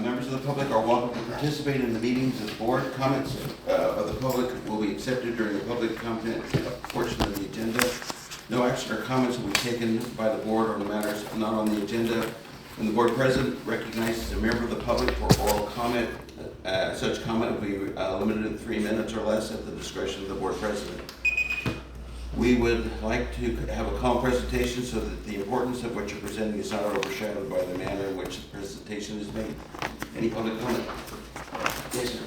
Members of the public are welcome to participate in the meetings of the board. Comments of the public will be accepted during the public comment portion of the agenda. No action or comments will be taken by the board on matters not on the agenda. When the board president recognizes a member of the public for oral comment, such comment will be limited to 3 minutes or less at the discretion of the board president. We would like to have a calm presentation so that the importance of what you're presenting is not overshadowed by the manner in which the presentation is made. Any public comment? Yes, sir.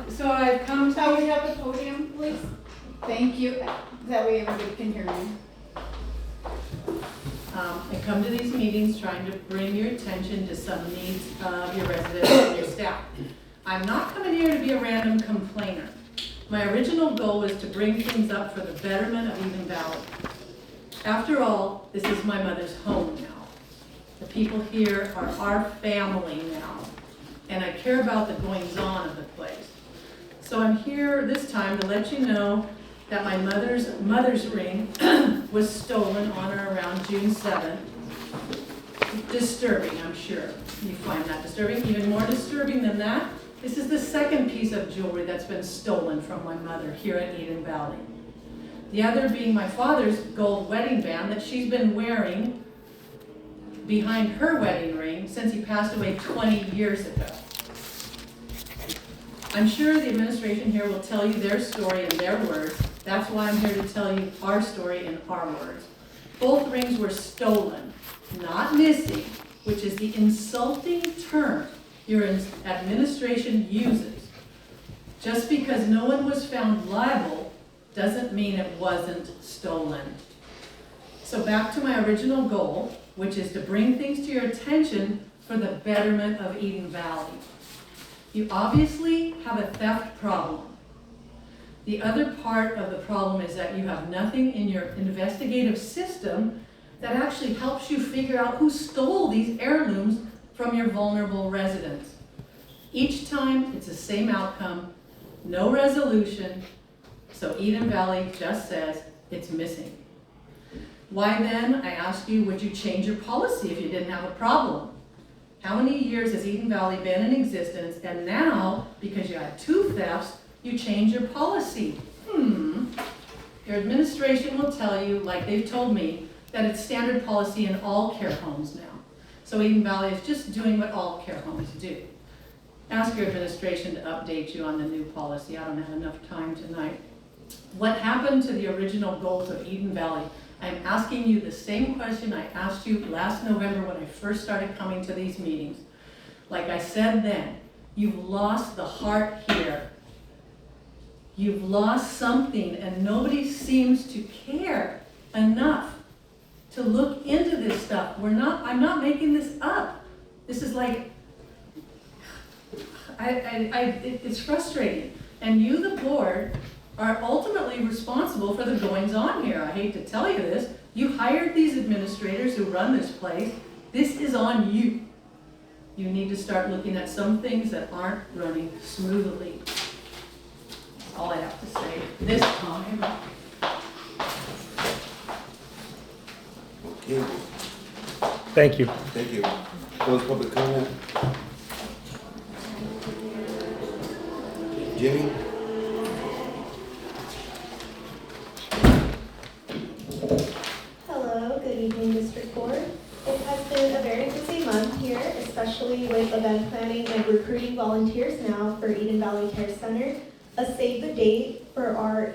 So I've come to... Can we have the podium, please? Thank you. That way everybody can hear me. I come to these meetings trying to bring your attention to some needs of your residents and your staff. I'm not coming here to be a random complainer. My original goal was to bring things up for the betterment of Eden Valley. After all, this is my mother's home now. The people here are our family now, and I care about the goings-on of the place. So I'm here this time to let you know that my mother's ring was stolen on or around June 7th. Disturbing, I'm sure. You find that disturbing. Even more disturbing than that, this is the second piece of jewelry that's been stolen from my mother here at Eden Valley. The other being my father's gold wedding band that she's been wearing behind her wedding ring since he passed away 20 years ago. I'm sure the administration here will tell you their story in their words. That's why I'm here to tell you our story in our words. Both rings were stolen, not missing, which is the insulting term your administration uses. Just because no one was found liable doesn't mean it wasn't stolen. So back to my original goal, which is to bring things to your attention for the betterment of Eden Valley. You obviously have a theft problem. The other part of the problem is that you have nothing in your investigative system that actually helps you figure out who stole these heirlooms from your vulnerable residents. Each time, it's the same outcome, no resolution, so Eden Valley just says it's missing. Why then, I ask you, would you change your policy if you didn't have a problem? How many years has Eden Valley been in existence, and now, because you had 2 thefts, you change your policy? Your administration will tell you, like they've told me, that it's standard policy in all care homes now. So Eden Valley is just doing what all care homes do. Ask your administration to update you on the new policy. I don't have enough time tonight. What happened to the original goals of Eden Valley? I'm asking you the same question I asked you last November when I first started coming to these meetings. Like I said then, you've lost the heart here. You've lost something, and nobody seems to care enough to look into this stuff. I'm not making this up. This is like, it's frustrating. And you, the board, are ultimately responsible for the goings on here. I hate to tell you this. You hired these administrators who run this place. This is on you. You need to start looking at some things that aren't running smoothly. That's all I have to say this time. Okay. Thank you. Thank you. Close public comment. Jimmy? Hello, good evening, District Board. It has been a very busy month here, especially with event planning and recruiting volunteers now for Eden Valley Care Center. A save the date for our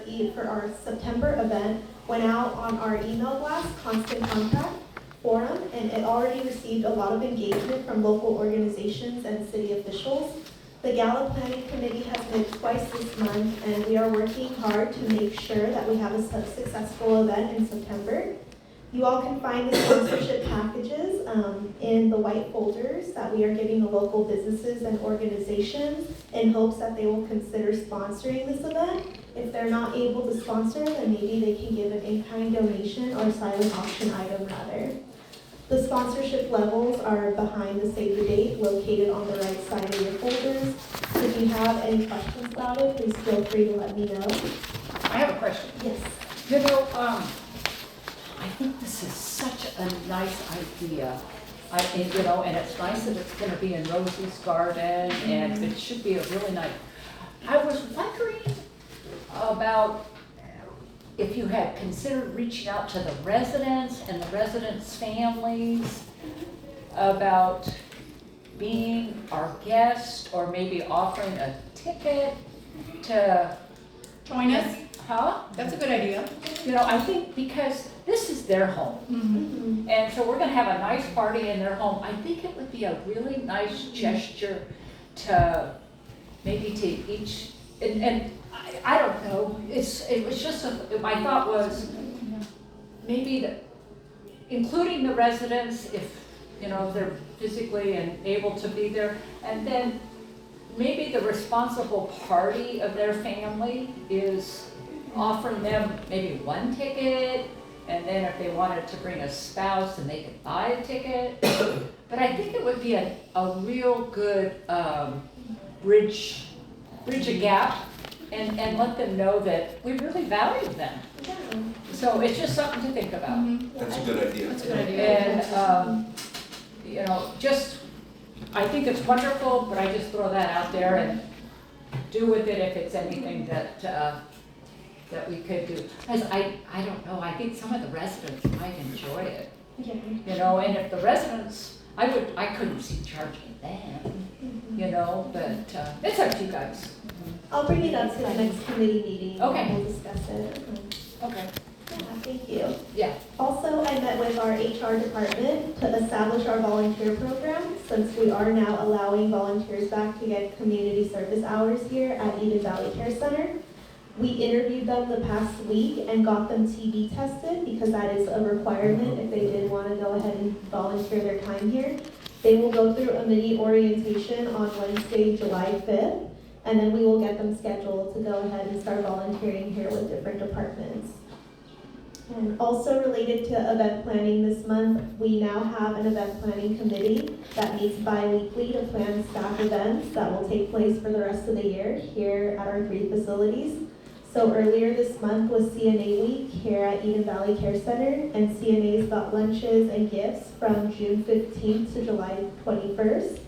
September event went out on our email blast, Constant Contact forum, and it already received a lot of engagement from local organizations and city officials. The Gala Planning Committee has met twice this month, and we are working hard to make sure that we have a successful event in September. You all can find the sponsorship packages in the white folders that we are giving to local businesses and organizations in hopes that they will consider sponsoring this event. If they're not able to sponsor, then maybe they can give an in-kind donation or silent auction item rather. The sponsorship levels are behind the save the date, located on the right side of your folders. If you have any questions about it, please feel free to let me know. I have a question. Yes. You know, I think this is such a nice idea. And it's nice that it's gonna be in Rosie's garden, and it should be a really nice. I was wondering about if you had considered reaching out to the residents and the residents' families about being our guest, or maybe offering a ticket to, Join us. huh? That's a good idea. You know, I think because this is their home. Mm-hmm. And so we're gonna have a nice party in their home. I think it would be a really nice gesture to maybe to each, and I don't know, it was just, my thought was maybe including the residents if, you know, they're physically and able to be there. And then maybe the responsible party of their family is offering them maybe one ticket, and then if they wanted to bring a spouse, then they could buy a ticket. But I think it would be a real good bridge a gap and let them know that we really value them. Yeah. So it's just something to think about. That's a good idea. That's a good idea. And, you know, just, I think it's wonderful, but I just throw that out there and do with it if it's anything that we could do. Because I don't know, I think some of the residents might enjoy it, Yeah. you know, and if the residents, I couldn't see charging them, you know, but it's up to you guys. I'll bring it up to the next committee meeting. Okay. And we'll discuss it. Okay. Yeah, thank you. Yeah. Also, I met with our HR department to establish our volunteer program, since we are now allowing volunteers back to get community service hours here at Eden Valley Care Center. We interviewed them the past week and got them TB tested, because that is a requirement if they did want to go ahead and volunteer their time here. They will go through a mini orientation on Wednesday, July 5th, and then we will get them scheduled to go ahead and start volunteering here with different departments. And also related to event planning this month, we now have an event planning committee that meets bi-weekly to plan staff events that will take place for the rest of the year here at our 3 facilities. So earlier this month was CNA week here at Eden Valley Care Center, and CNAs got lunches and gifts from June 15th to July 21st.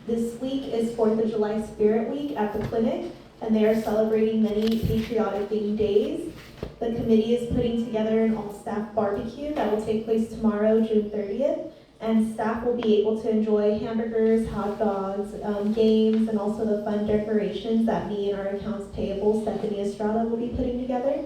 This week is 4th of July Spirit Week at the clinic, and they are celebrating many patriotic themed days. The committee is putting together an all-staff barbecue that will take place tomorrow, June 30th, and staff will be able to enjoy hamburgers, hot dogs, games, and also the fun decorations that me and our accounts payable, Stephanie Estrada, will be putting together.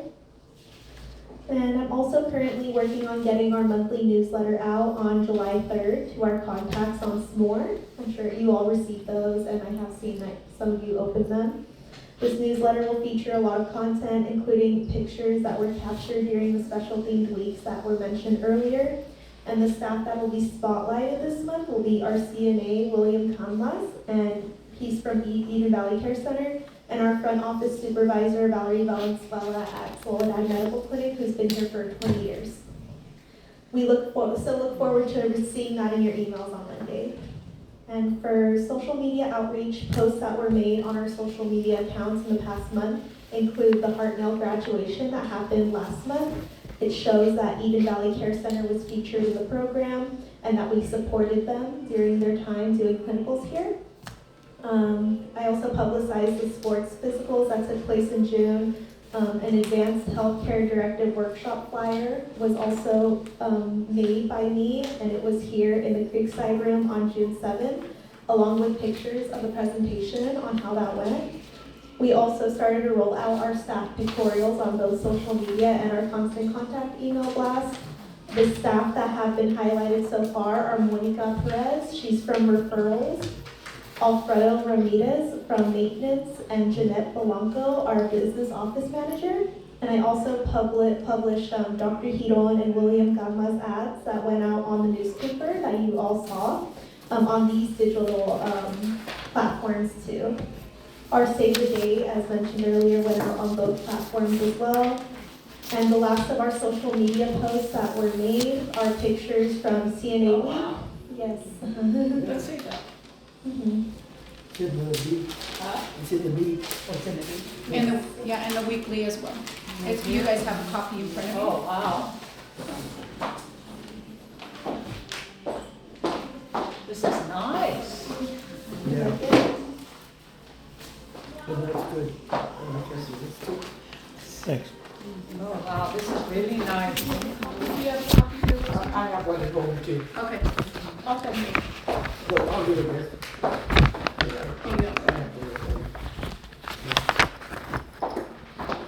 And I'm also currently working on getting our monthly newsletter out on July 3rd to our contacts on S'more. I'm sure you all received those, and I have seen that some of you opened them. This newsletter will feature a lot of content, including pictures that were captured during the special themed weeks that were mentioned earlier. And the staff that will be spotlighted this month will be our CNA, William Canlas, and he's from Eden Valley Care Center, and our front office supervisor, Valerie Valenzuela at Soledad Medical Clinic, who's been here for 20 years. We look forward to seeing that in your emails on Monday. And for social media outreach, posts that were made on our social media accounts in the past month include the Hartnell graduation that happened last month. It shows that Eden Valley Care Center was featured in the program and that we supported them during their time doing clinicals here. I also publicized the sports physicals that took place in June. An advanced healthcare directive workshop flyer was also made by me, and it was here in the Creekside Room on June 7th, along with pictures of the presentation on how that went. We also started to roll out our staff pictorials on both social media and our constant contact email blast. The staff that have been highlighted so far are Monica Perez, she's from Referrals, Alfredo Ramirez from Maintenance, and Jeanette Belanco, our Business Office Manager. And I also published Dr. Hiron and William Gama's ads that went out on the newspaper that you all saw on these digital platforms too. Our Save the Date, as mentioned earlier, went out on both platforms as well. And the last of our social media posts that were made are pictures from CNA Week. Wow. Yes. Let's see that. It's in the week. It's in the week. It's in the week. What's in the week? And the weekly as well. If you guys have a copy in front of you. Oh, wow. This is nice. Yeah. So that's good. Thanks. Oh, wow, this is really nice. Do you have a copy here? I have one at home too. Okay. I'll send you. So I'll do the best. Here you go.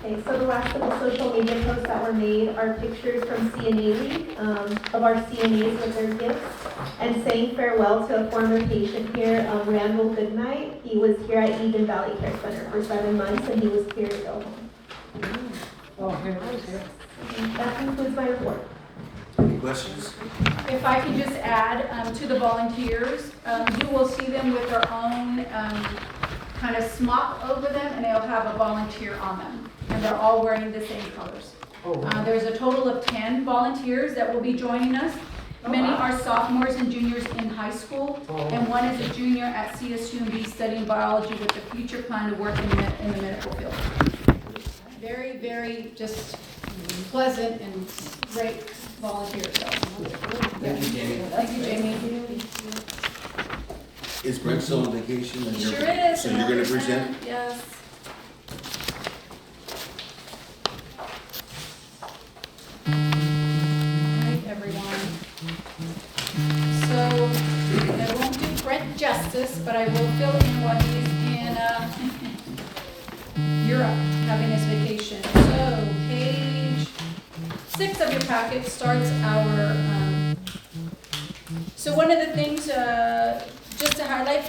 Okay, so the last of the social media posts that were made are pictures from CNA League, of our CNAs with their gifts, and saying farewell to a former patient here, Randall Goodnight. He was here at Eden Valley Care Center for 7 months, and he was cleared to go home. Oh, here it is, here. That concludes my report. Any questions? If I could just add to the volunteers, you will see them with their own kind of smock over them, and they'll have a volunteer on them. And they're all wearing the same colors. There's a total of 10 volunteers that will be joining us. Many are sophomores and juniors in high school, and one is a junior at CSUMB studying biology with a future plan to work in the medical field. Very, very just pleasant and great volunteers. So. Thank you, Jamie. Thank you, Jamie. Is Greg still on vacation? And Sure you're- is. So you're gonna present? Yes. Alright, everyone. So, I won't do Brent justice, but I will fill in while he's in Europe, having his vacation. So, page 6 of your packet starts our, so one of the things, just to highlight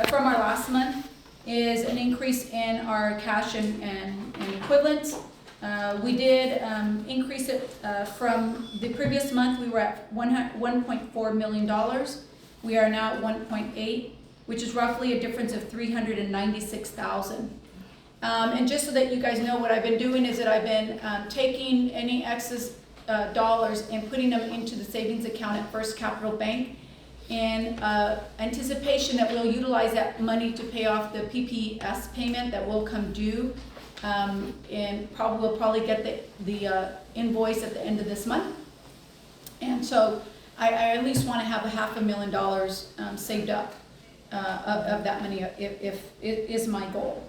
from our last month is an increase in our cash and equivalents. We did increase it from the previous month. We were at $1.4 million. We are now at 1.8, which is roughly a difference of $396,000. And just so that you guys know, what I've been doing is that I've been taking any excess dollars and putting them into the savings account at First Capital Bank in anticipation that we'll utilize that money to pay off the PPS payment that will come due. And we'll probably get the invoice at the end of this month. And so I at least want to have $500,000 saved up of that money if it is my goal.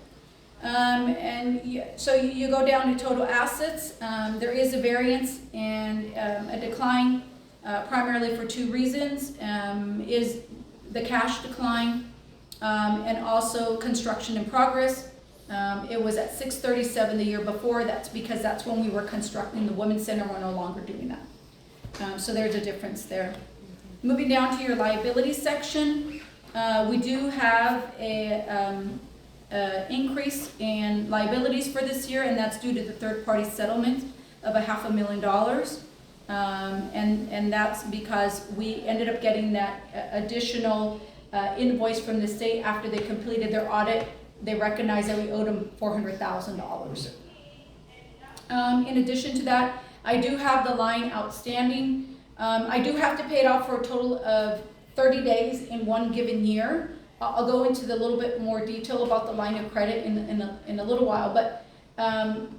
So you go down to total assets. There is a variance and a decline primarily for 2 reasons. Is the cash decline and also construction in progress. It was at 637 the year before. That's because that's when we were constructing the Women's Center. We're no longer doing that. So there's a difference there. Moving down to your liability section, we do have a increase in liabilities for this year, and that's due to the third-party settlement of $500,000. And that's because we ended up getting that additional invoice from the state after they completed their audit. They recognized that we owed them $400,000. In addition to that, I do have the line outstanding. I do have to pay it off for a total of 30 days in one given year. I'll go into the little bit more detail about the line of credit in a little while, but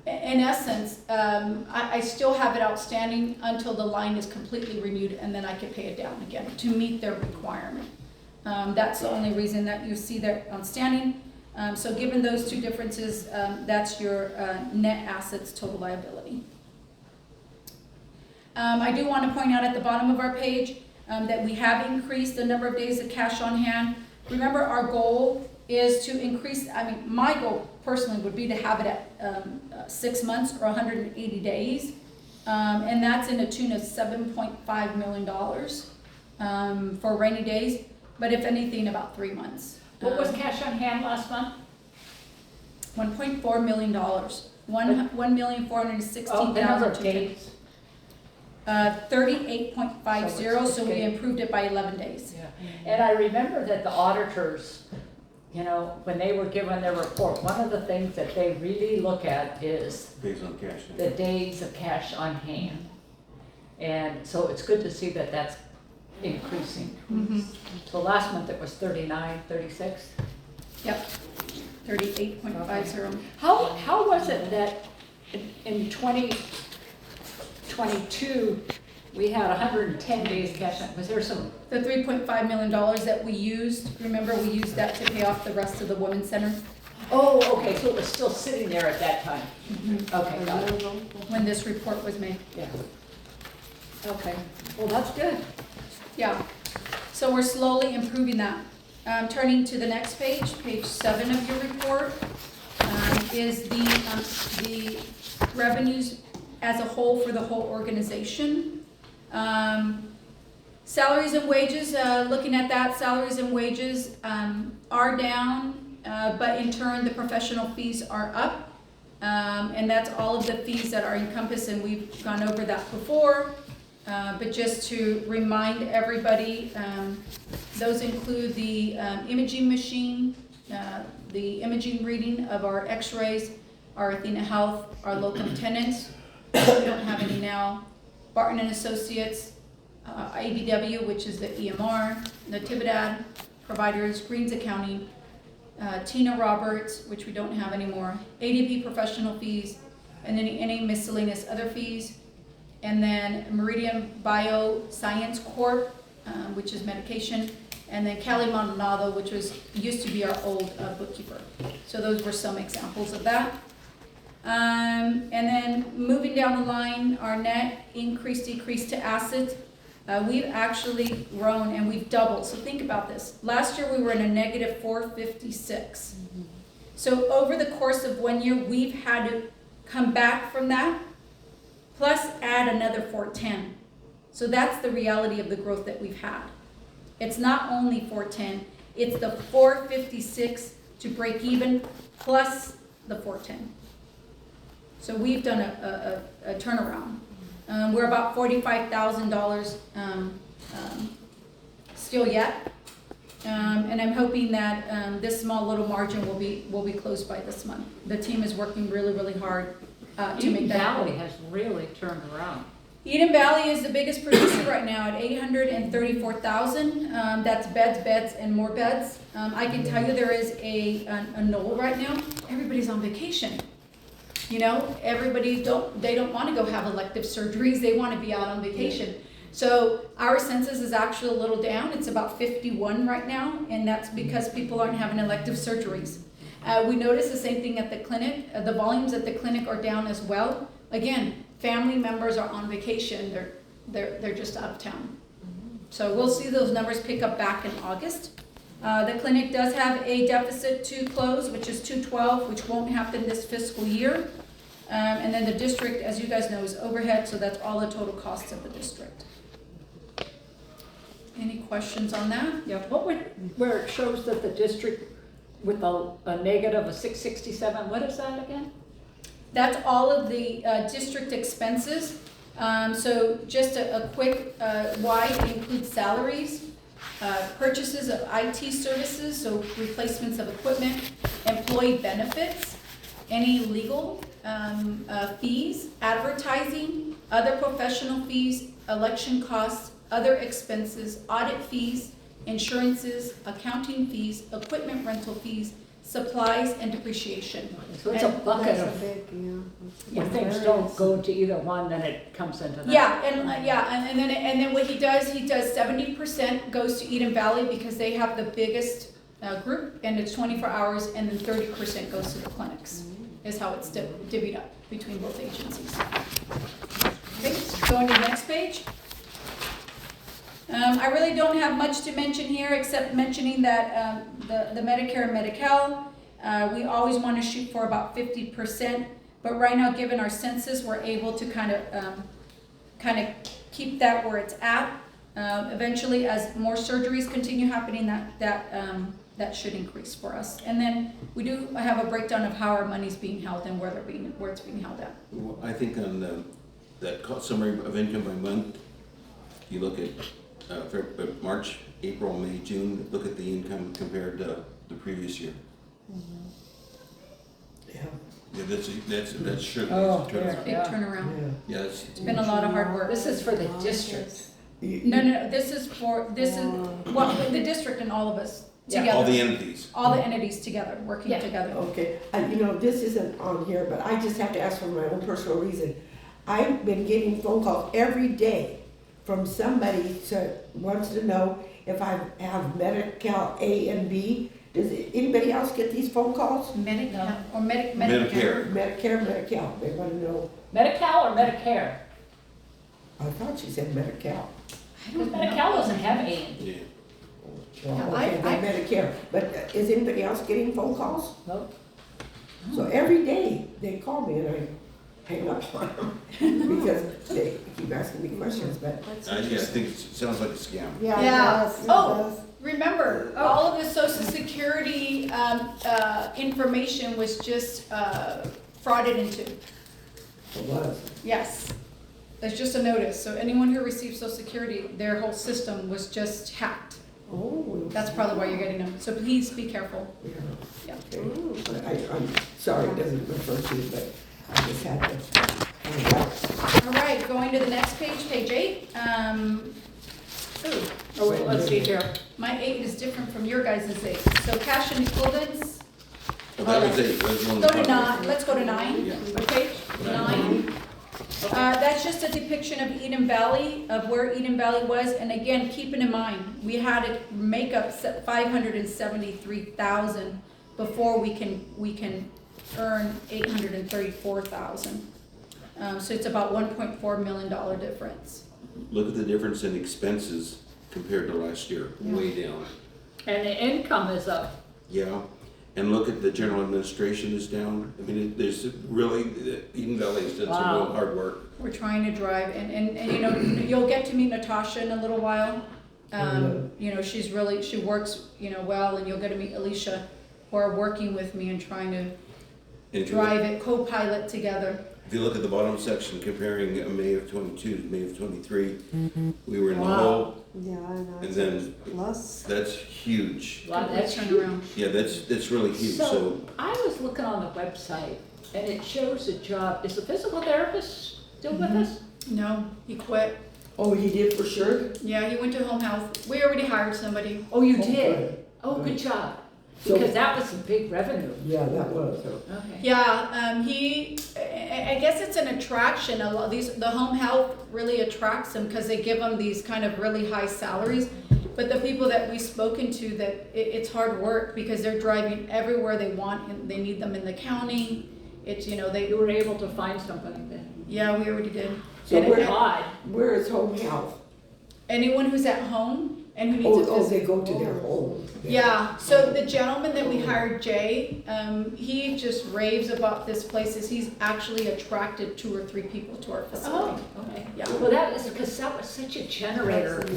in essence, I still have it outstanding until the line is completely renewed, and then I can pay it down again to meet their requirement. That's the only reason that you see that outstanding. So given those 2 differences, that's your net assets total liability. I do want to point out at the bottom of our page that we have increased the number of days of cash on hand. Remember, our goal is to increase, my goal personally would be to have it at 6 months or 180 days. And that's in a tune of $7.5 million for rainy days, but if anything, about 3 months. What was cash on hand last month? $1.4 million. $1,416,000. Oh, the number of days. 38.50, so we improved it by 11 days. Yeah. And I remember that the auditors, when they were given their report, one of the things that they really look at is Days on cash. the days of cash on hand. And so it's good to see that that's increasing. So last month it was 39, 36. Yep, 38.50. How was it that in 2022, we had 110 days cash. Was there some, The $3.5 million that we used, remember we used that to pay off the rest of the Women's Center oh, okay, so it was still sitting there at that time? Okay, got it. when this report was made. Yeah. Okay, well, that's good. Yeah, so we're slowly improving that. Turning to the next page, page 7 of your report, is the revenues as a whole for the whole organization. Salaries and wages, looking at that, salaries and wages are down, but in turn, the professional fees are up. And that's all of the fees that are encompassed, and we've gone over that before. But just to remind everybody, those include the imaging machine, the imaging reading of our x-rays, our Athena Health, our locum tenens, we don't have any now, Barton and Associates, ABW, which is the EMR, Natividad Providers, Greens Accounting, Tina Roberts, which we don't have anymore, ADP professional fees, and then any miscellaneous other fees. And then Meridian Bioscience Corp, which is medication, and then Cali Maldonado, which used to be our old bookkeeper. So those were some examples of that. And then moving down the line, our net increase, decrease to assets. We've actually grown and we've doubled. So think about this. Last year we were in a negative 456. So over the course of 1 year, we've had to come back from that, plus add another 410. So that's the reality of the growth that we've had. It's not only 410, it's the 456 to break even, plus the 410. So we've done a turnaround. We're about $45,000 still yet. And I'm hoping that this small little margin will be closed by this month. The team is working really, really hard to make that happen. Valley has really turned around. Eden Valley is the biggest producer right now at 834,000. That's beds, and more beds. I can tell you there is a knoll right now. Everybody's on vacation. You know, everybody don't want to go have elective surgeries. They want to be out on vacation. So our census is actually a little down. It's about 51 right now, and that's because people aren't having elective surgeries. We notice the same thing at the clinic. The volumes at the clinic are down as well. Again, family members are on vacation. They're just out of town. So we'll see those numbers pick up back in August. The clinic does have a deficit to close, which is 212, which won't happen this fiscal year. And then the district, as you guys know, is overhead, so that's all the total costs of the district. Any questions on that? Yeah, where it shows that the district with a negative of 667, what is that again? That's all of the district expenses. So just a quick why, it includes salaries, purchases of IT services, so replacements of equipment, employee benefits, any legal fees, advertising, other professional fees, election costs, other expenses, audit fees, insurances, accounting fees, equipment rental fees, supplies, and depreciation. So it's a bucket of, when things don't go to either one, then it comes into that. Yeah, and then what he does 70% goes to Eden Valley because they have the biggest group, and it's 24 hours, and then 30% goes to the clinics, is how it's divvied up between both agencies. Okay, going to the next page. I really don't have much to mention here except mentioning that the Medicare and Medi-Cal, we always want to shoot for about 50%, but right now, given our census, we're able to kind of keep that where it's at. Eventually, as more surgeries continue happening, that should increase for us. And then we do have a breakdown of how our money's being held and where it's being held at. Well, I think on that summary of income by month, you look at March, April, May, June, look at the income compared to the previous year. Yeah, Yeah, that's sure. Oh, Big yeah. turnaround. Yeah, It's been a lot of hard work. This is for the district. No, this is well, the district and all of us together. All the entities. All the entities together, working Yeah. together. Okay, this isn't on here, but I just have to ask for my own personal reason. I've been getting phone calls every day from somebody wants to know if I have Medi-Cal A and B. Does anybody else get these phone calls? Medicare, or Medicare. Medicare, Medi-Cal, they wanna know. Medi-Cal or Medicare? I thought she said Medi-Cal. Because Medi-Cal doesn't have A and B. Yeah. Well, Yeah, okay, then Medicare, but is anybody else getting phone calls? Nope. So every day, they call me and I hang up on them, because they keep asking me questions, but. I just think it sounds like a scam. Yeah. Oh, remember, all of the social security, information was just, frauded into. It was. Yes. There's just a notice, so anyone who receives social security, their whole system was just hacked. Oh. That's probably why you're getting them, so please be careful. Yeah. Yeah. Okay. I'm sorry, it doesn't refer to you, but I just had to find out. All right, going to the next page, page 8. Oh, wait, let's see here. My 8 is different from your guys' 8. So cash and equivalents, Well, that was it. That was one of go the to problems. 9, let's go to 9, Yeah. okay? 9. That's just a depiction of Eden Valley, of where Eden Valley was, and again, keeping in mind, we had to make up 573,000 before we can earn 834,000. So it's about $1.4 million difference. Look at the difference in expenses compared to last year, way down. And the income is up. Yeah, and look at the general administration is down. I mean, there's really, Eden Valley's done some real Wow. hard work. We're trying to drive, and you'll get to meet Natasha in a little while. She works, well, and you'll get to meet Alicia, who are working with me and trying to And if you drive look- it, co-pilot together. If you look at the bottom section comparing May of '22 to May of '23, we were in the Wow. hole, Yeah, I know. and then Plus. that's huge. Wow, that's Turn huge. around. Yeah, that's really huge, so. So I was looking on the website and it shows a job. Is the physical therapist still with us? No, he quit. Oh, he did for sure? Yeah, he went to home health. We already hired somebody. Oh, you Oh, did? good. Oh, good job. So- Because that was some big revenue. Yeah, that was. Okay. Yeah, I guess it's an attraction. A lot the home health really attracts them because they give them these kind of really high salaries. But the people that we've spoken to, it's hard work because they're driving everywhere they want and they need them in the county. It's, You were able to find somebody then. yeah, we already did. So And- where- Odd. Where is home health? Anyone who's at home and who needs a Oh, visit. they go to their home. Yeah, so the gentleman that we hired, Jay, he just raves about this place as he's actually attracted 2 or 3 people to our facility. Okay. Yeah, Well, that was because that was such a generator of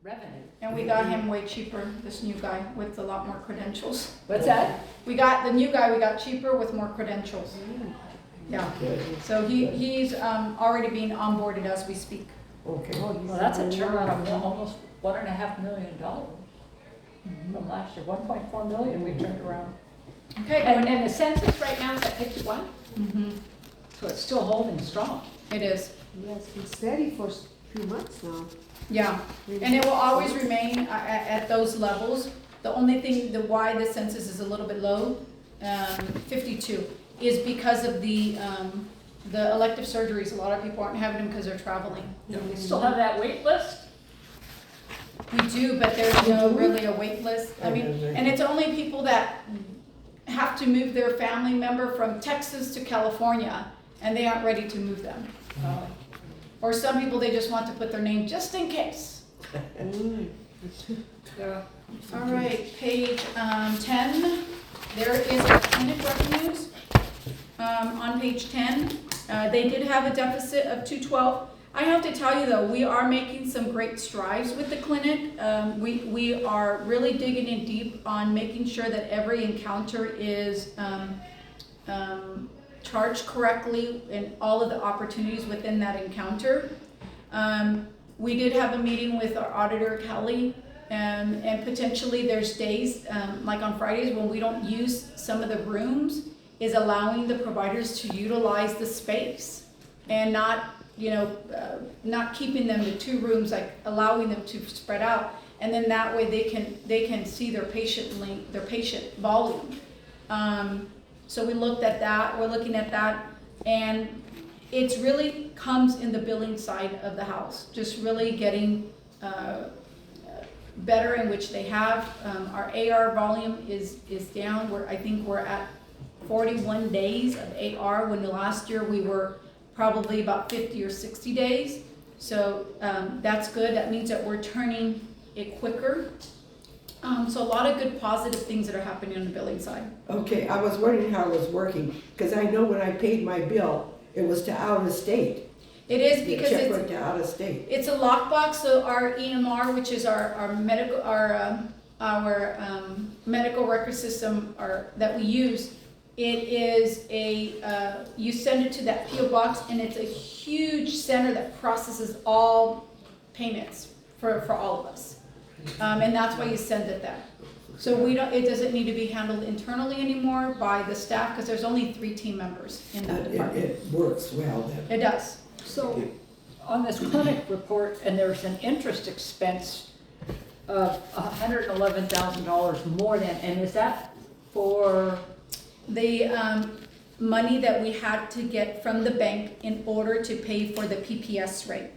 revenue. and we got him way cheaper, this new guy with a lot more credentials. What's that? We got cheaper with more credentials. Yeah, Good. so he's already being onboarded as we speak. Okay. Well, that's a turnaround of almost $1.5 million from last year. 1.4 million we turned around. Okay, And the census right now is at 51, Mhm. so it's still holding strong. It is, Yeah, it's been steady for a few months now. yeah. And it will always remain at those levels. The only thing, why the census is a little bit low, 52, is because of the elective surgeries. A lot of people aren't having them because they're traveling. We still have that wait list? We do, but there's no really a wait list. I mean, and it's only people that have to move their family member from Texas to California, and they aren't ready to move them. Or some people, they just want to put their name just in case. Yeah. All right, page 10, there is our clinic revenues. On page 10, they did have a deficit of 212. I have to tell you though, we are making some great strides with the clinic. We are really digging in deep on making sure that every encounter is charged correctly and all of the opportunities within that encounter. We did have a meeting with our auditor, Kelly, and potentially there's days, like on Fridays, when we don't use some of the rooms, is allowing the providers to utilize the space and not, not keeping them to 2 rooms, like allowing them to spread out. and then that way they can see their patient volume. So we looked at that, we're looking at that, and it's really comes in the billing side of the house, just really getting better in which they have. Our AR volume is down. I think we're at 41 days of AR, when last year we were probably about 50 or 60 days. So that's good. That means that we're turning it quicker. So a lot of good positive things that are happening on the billing side. Okay, I was wondering how it was working, because I know when I paid my bill, it was to out of state. It is The because check went to out of state. it's a lockbox. So our EMR, which is our medical record system that we use, it is you send it to that PO box, and it's a huge center that processes all payments for all of us. And that's why you send it there. So it doesn't need to be handled internally anymore by the staff, because there's only 3 team members in that department. It works well then. It does. So, on this clinic report, and there's an interest expense of $111,000 more than, and is that for? The money that we had to get from the bank in order to pay for the PPS rate.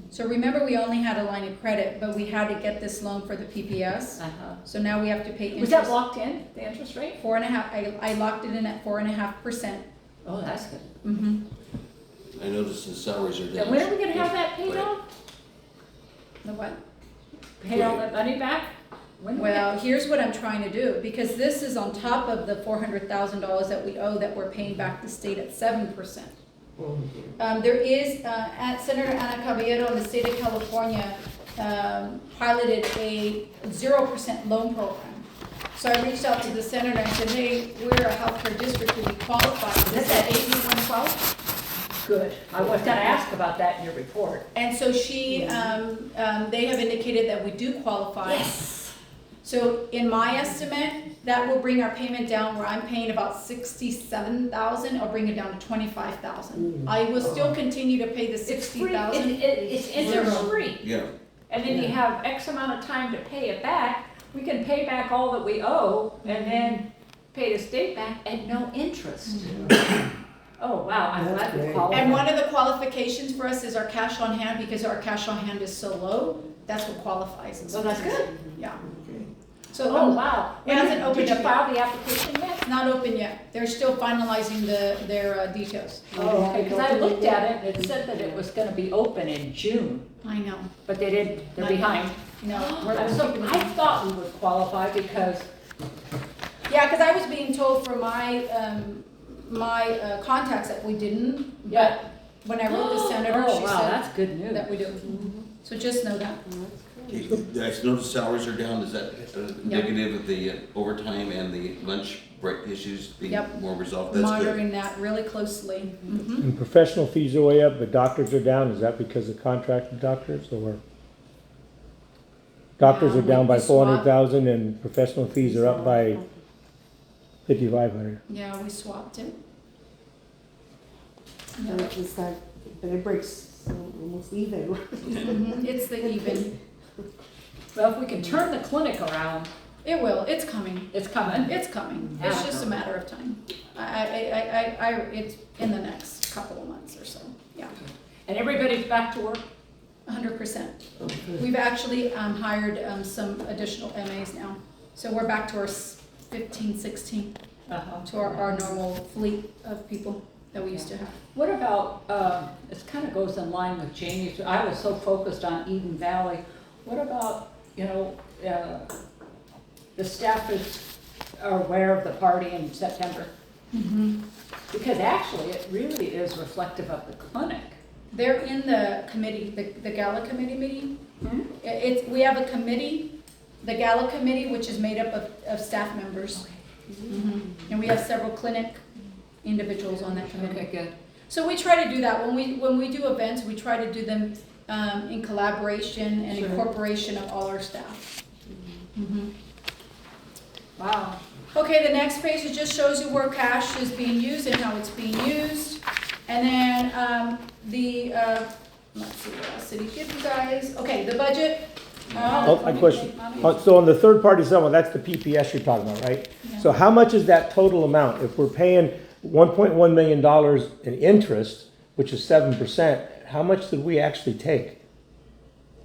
So remember, we only had a line of credit, but we had to get this loan for the PPS. So now we have to pay interest. Was that locked in, the interest rate? 4.5. I locked it in at 4.5%. Oh, that's good. Mm-hmm. I noticed the salaries are down. And when are we gonna have that paid off? The what? Pay all that money back? When Well, here's what I'm trying to do, because this is on top of the $400,000 that we owe, that we're paying back the state at 7%. There is, Senator Ana Caballero in the state of California piloted a 0% loan program. So I reached out to the senator and said, hey, we're a healthcare district, do we qualify? Is that AB 112? Good. I was gonna ask about that in your report. And so they have indicated that we do qualify. Yes. So in my estimate, that will bring our payment down, where I'm paying about $67,000, I'll bring it down to $25,000. I will still continue to pay the It's free, $60,000. it's interest free. Yeah, And then you have X amount of time to pay it back. We can pay back all that we owe and then pay the state back at no interest. Oh, wow, I'm That's glad we great. qualified. And one of the qualifications for us is our cash on hand, because our cash on hand is so low, that's what qualifies us. So that's good. Yeah. So Oh, wow. It hasn't opened Did you up file the application yet? it's not open yet. They're still finalizing their details. Oh, okay, because I looked at it, and it said that it was gonna be open in June, I know. but they didn't, they're Not yet. behind. No, I thought we would qualify because, yeah, because I was being told from my contacts that we didn't. Yeah. But when I wrote the senator, oh, she wow, said that's good news. that we do. So just know that. okay, I noticed salaries are down, is that indicative of the overtime and the lunch break issues being Yep. more resolved? That's good. Monitoring that really closely. Mhm. And professional fees are way up, but doctors are down. Is that because of contracted doctors, or? Doctors are down by we swap. 400,000 and professional fees are up by 5,500. Yeah, we swapped it. And it's like, but it breaks almost even. Mhm. It's the even. Well, if we can turn the clinic around, It will. It's coming. it's coming. It's coming. It's just a matter of time. It's in the next couple of months or so. Yeah, And everybody's back to work? 100%. We've actually hired some additional MAs now. So we're back to our 15, 16, to our normal fleet of people that we used to have. What about, this kind of goes in line with Jamie's, I was so focused on Eden Valley. What about, the staff are aware of the party in September? Because actually, it really is reflective of the clinic. They're in the committee, the gala committee meeting. We have a committee, the gala committee, which is made up of staff members. And we have several clinic individuals on that committee. Okay, good. So we try to do that. When we do events, we try to do them in collaboration and incorporation of all our staff. Wow. Okay, the next page, it just shows you where cash is being used and how it's being used. And then let's see what else. did he give you guys, okay, the budget. Oh, my question. So on the third party settlement, that's the PPS you're talking about, right? So how much is that total amount? If we're paying $1.1 million in interest, which is 7%, how much did we actually take?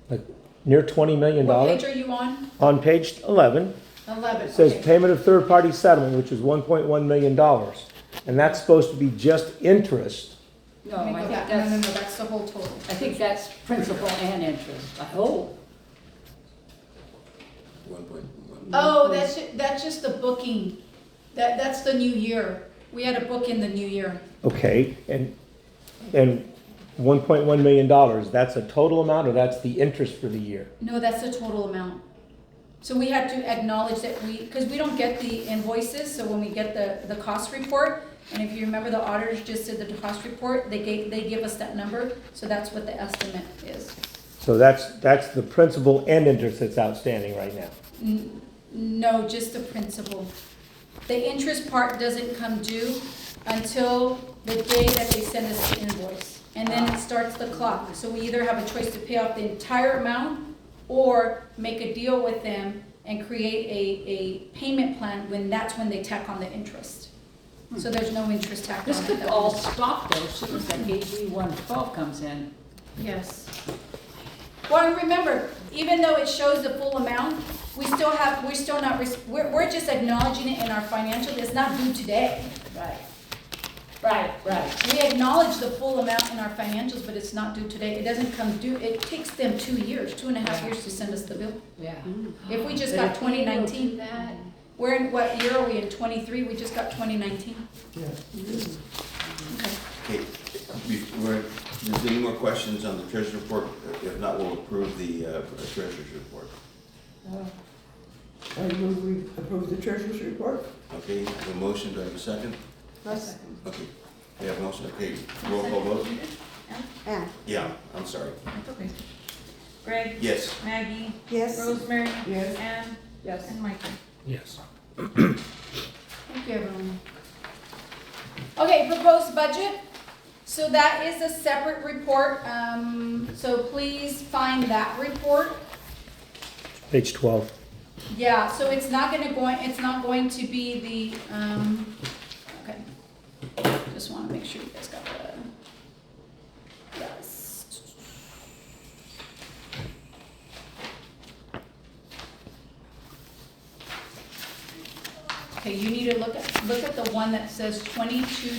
Like near $20 million? What page are you on? On page 11, 11. it says okay. payment of third party settlement, which is $1.1 million. And that's supposed to be just interest. No, Let me I go think back. No, that's, that's the whole total. I think that's principal and interest, I hope. 1.1. Oh, that's just the booking. That's the new year. We had a book in the new year. Okay, and $1.1 million, that's a total amount or that's the interest for the year? No, that's the total amount. So we had to acknowledge that because we don't get the invoices, so when we get the cost report, and if you remember the auditors just did the cost report, they give us that number, so that's what the estimate is. So that's the principal and interest that's outstanding right now? No, just the principal. The interest part doesn't come due until the day that they send us the invoice. And then it starts the clock. So we either have a choice to pay off the entire amount or make a deal with them and create a payment plan that's when they tack on the interest. So there's no interest tacked on This it. could all stop though, as soon as that AB 112 comes in. Yes. Well, and remember, even though it shows the full amount, we're just acknowledging it in our financials. It's not due today. Right. We acknowledge the full amount in our financials, but it's not due today. It doesn't come due, it takes them 2 years, 2.5 years to send us the bill. Yeah. If we just But got if we will 2019, do that, we're in, what year are we in, 23? We just got 2019. Yeah. Okay. Okay, is there any more questions on the treasurer's report? If not, we'll approve the treasurer's report. I move we approve the treasurer's report. Okay, the motion, do I have a second? Yes. Okay, we have a motion, okay, roll call vote? Ann? Yeah, I'm sorry. Okay. Greg, Yes. Maggie, Yes. Rosemary, Yes. Ann, yes. and Michael. Yes. Thank you, everyone. Okay, proposed budget. So that is a separate report. So please find that report. Page 12. Yeah, so it's not going to be the, okay. Just want to make sure you guys got the, yes. Okay, you need to look at the one that says 22.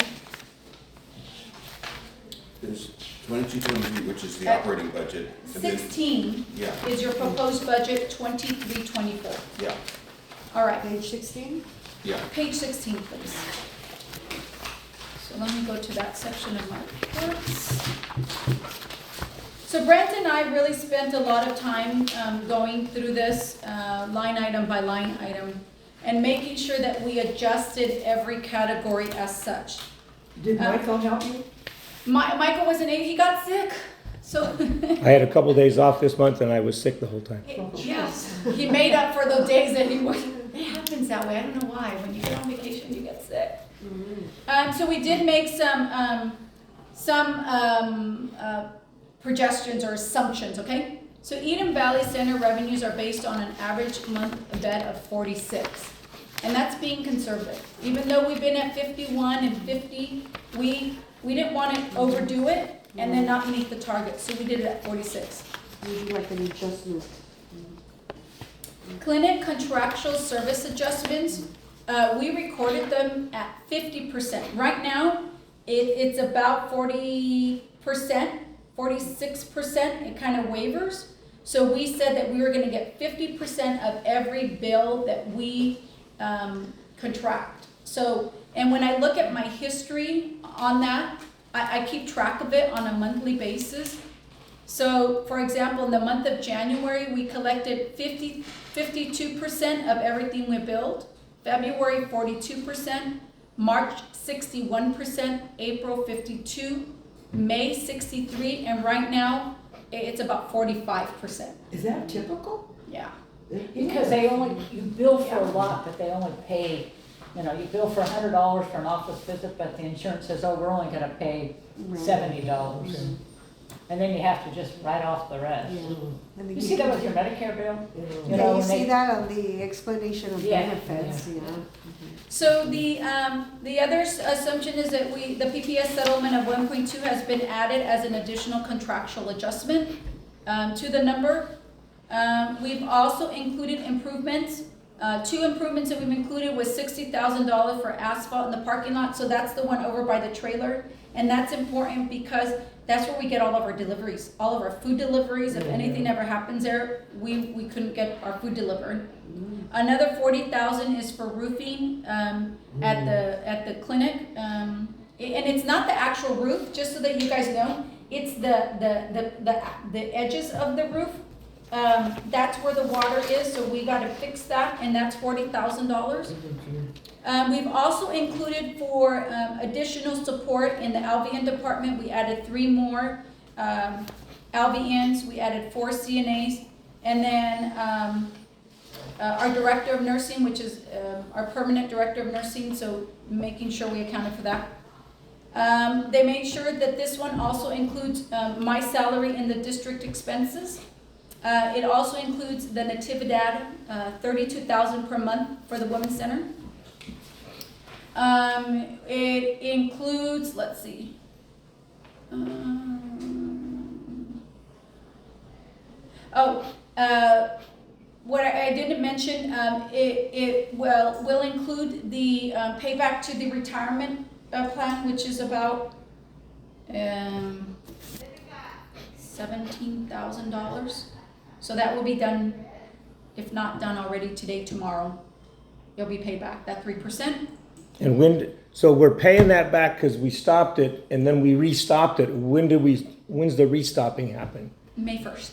There's 2223, which is the operating budget. and then- 16 Yeah, is your proposed budget, 2324. yeah, All right, Page 16? yeah. page 16, please. So let me go to that section of my reports. So Brent and I really spent a lot of time going through this line item by line item and making sure that we adjusted every category as such. Did Michael help you? Michael wasn't able, he got sick, so. I had a couple days off this month and I was sick the whole time. Yes, he made up for those days that he was, it happens that way, I don't know why, when you get on vacation, you get sick. So we did make some projections or assumptions, okay? So Eden Valley Center revenues are based on an average month bet of 46. And that's being conservative. Even though we've been at 51 and 50, we didn't want to overdo it and then not meet the target, so we did it at 46. Would you like an adjustment? Clinic contractual service adjustments, we recorded them at 50%. Right now, it's about 40%, 46%, it kind of wavers. So we said that we were gonna get 50% of every bill that we contract. So, and when I look at my history on that, I keep track of it on a monthly basis. So, for example, in the month of January, we collected 52% of everything we billed. February, 42%. March, 61%. April, 52%. May, 63%. And right now, it's about 45%. Is that typical? Yeah. Because you bill for a lot, but they only pay, you bill for $100 for an office visit, but the insurance says, oh, we're only gonna pay $70. And then you have to just write off the rest. And they You give see that with your Medicare bill? Yeah, know, you when see they- that on the explanation of Yeah, benefits, yeah. So the other assumption is that the PPS settlement of 1.2 has been added as an additional contractual adjustment to the number. We've also included improvements. Two improvements that we've included was $60,000 for asphalt in the parking lot. So that's the one over by the trailer. And that's important because that's where we get all of our deliveries, all of our food deliveries. If anything ever happens there, we couldn't get our food delivered. Another 40,000 is for roofing at the clinic, and it's not the actual roof. Just so that you guys know, it's the edges of the roof. That's where the water is, so we got to fix that, and that's $40,000. We've also included for additional support in the LVN department. We added 3 more LVNs. We added 4 CNAs, and then our director of nursing, which is our permanent director of nursing, so making sure we accounted for that. They made sure that this one also includes my salary in the district expenses. It also includes the Natividad, $32,000 per month for the Women's Center. It includes, let's see. What I didn't mention, it will include the payback to the retirement plan, which is about $17,000. So that will be done, if not done already today, tomorrow. You'll be paid back that 3%. And so we're paying that back because we stopped it and then we restopped it. When's the restopping happen? May 1st.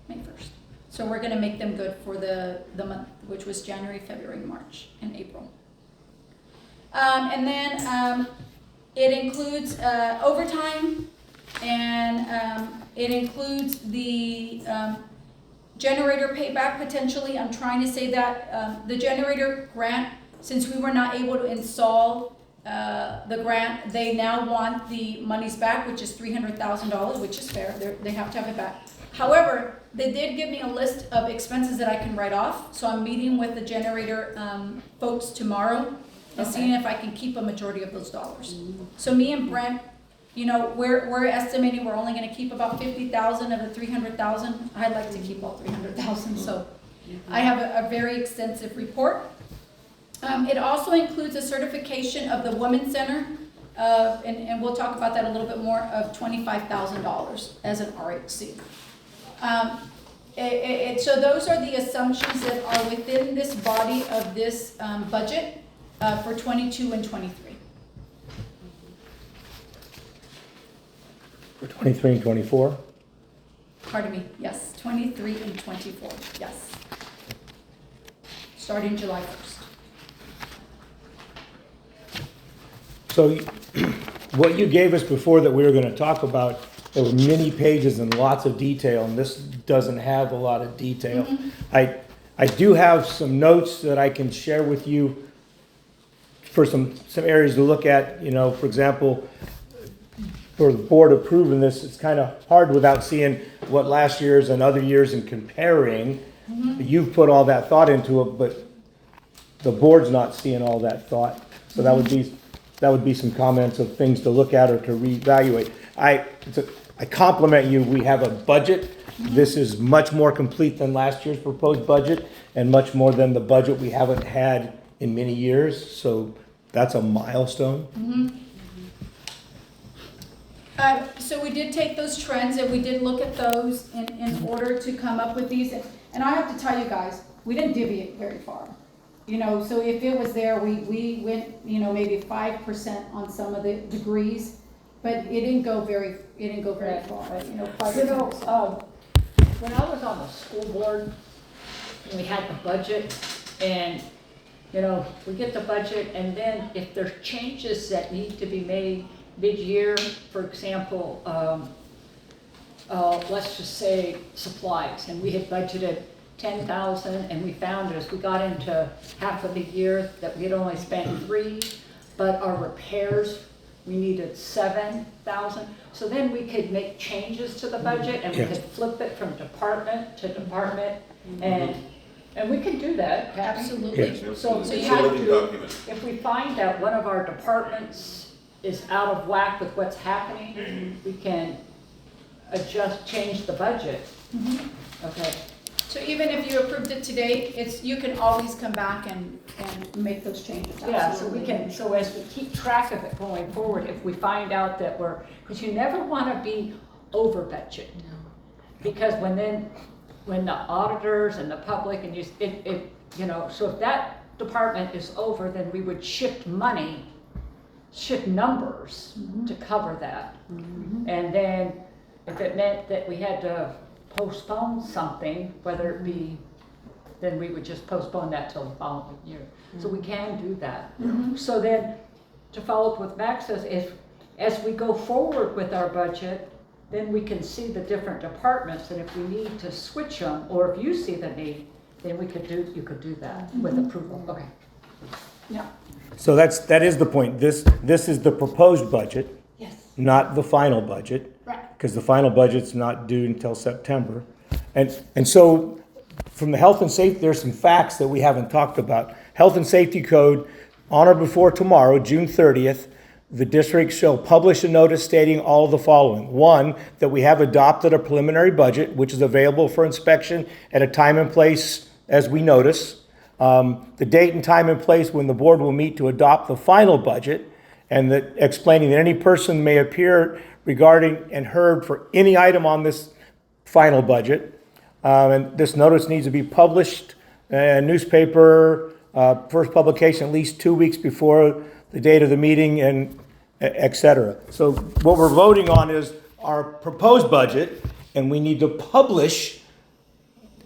May 1st. So we're gonna make them good for the month, which was January, February, March, and April. And then it includes overtime, and it includes the generator payback potentially. I'm trying to say that the generator grant, since we were not able to install the grant, they now want the monies back, which is $300,000, which is fair. They have to have it back. However, they did give me a list of expenses that I can write off. So I'm meeting with the generator folks tomorrow and seeing if I can keep a majority of those dollars. So me and Brent, you know, we're estimating we're only going to keep about 50,000 of the 300,000. I'd like to keep all 300,000. So I have a very extensive report. It also includes a certification of the Women's Center, and we'll talk about that a little bit more, of $25,000 as an RHC. So those are the assumptions that are within this body of this budget for 22 and 23. For 23 and 24? Pardon me, yes, 23 and 24, yes. Starting July 1st. So what you gave us before that we were going to talk about, there were many pages and lots of detail, and this doesn't have a lot of detail. I do have some notes that I can share with you for some areas to look at. You know, for example, for the board approving this, it's kind of hard without seeing what last year's and other years and comparing. You've put all that thought into it, but the board's not seeing all that thought. So that would be some comments of things to look at or to reevaluate. I compliment you. We have a budget. This is much more complete than last year's proposed budget and much more than the budget we haven't had in many years. So that's a milestone. So we did take those trends and we did look at those in order to come up with these. And I have to tell you guys, we didn't deviate very far. You know, so if it was there, we went, you know, maybe 5% on some of the degrees, but it didn't go very far. You know, 5%. When I was on the school board, and we had the budget, and, you know, we get the budget, and then if there's changes that need to be made mid-year, for example, let's just say supplies, and we had budgeted 10,000, and we found as we got into half of the year that we had only spent 3, but our repairs we needed 7,000. So then we could make changes to the budget and we Yes. could flip it from department to department. And we can do that, can't we? Absolutely. Yes. So It's you a have living to, document. if we find that one of our departments is out of whack with what's happening, we can change the budget. Okay. So even if you approved it today, you can always come back and make those changes. Yeah, so we can, so as we keep track of it going forward, if we find out that because you never want to be over budget. Because when the auditors and the public and so if that department is over, then we would shift numbers to cover that. And then if it meant that we had to postpone something, whether it be, then we would just postpone that till the following year. So we can do that. So then, to follow up with Max says, as we go forward with our budget, then we can see the different departments, and if we need to switch them, or if you see the need, then you could do that with approval. Okay. Yeah. So that is the point. This is the proposed budget, Yes. not the final budget. Right. Because the final budget's not due until September. And so from the health and safety, there's some facts that we haven't talked about. Health and safety code, on or before tomorrow, June 30th, the district shall publish a notice stating all the following. One, that we have adopted a preliminary budget, which is available for inspection at a time and place as we notice. The date and time and place when the board will meet to adopt the final budget, and that explaining that any person may appear regarding and heard for any item on this final budget. And this notice needs to be published in newspaper, first publication at least 2 weeks before the date of the meeting, and et cetera. So what we're voting on is our proposed budget, and we need to publish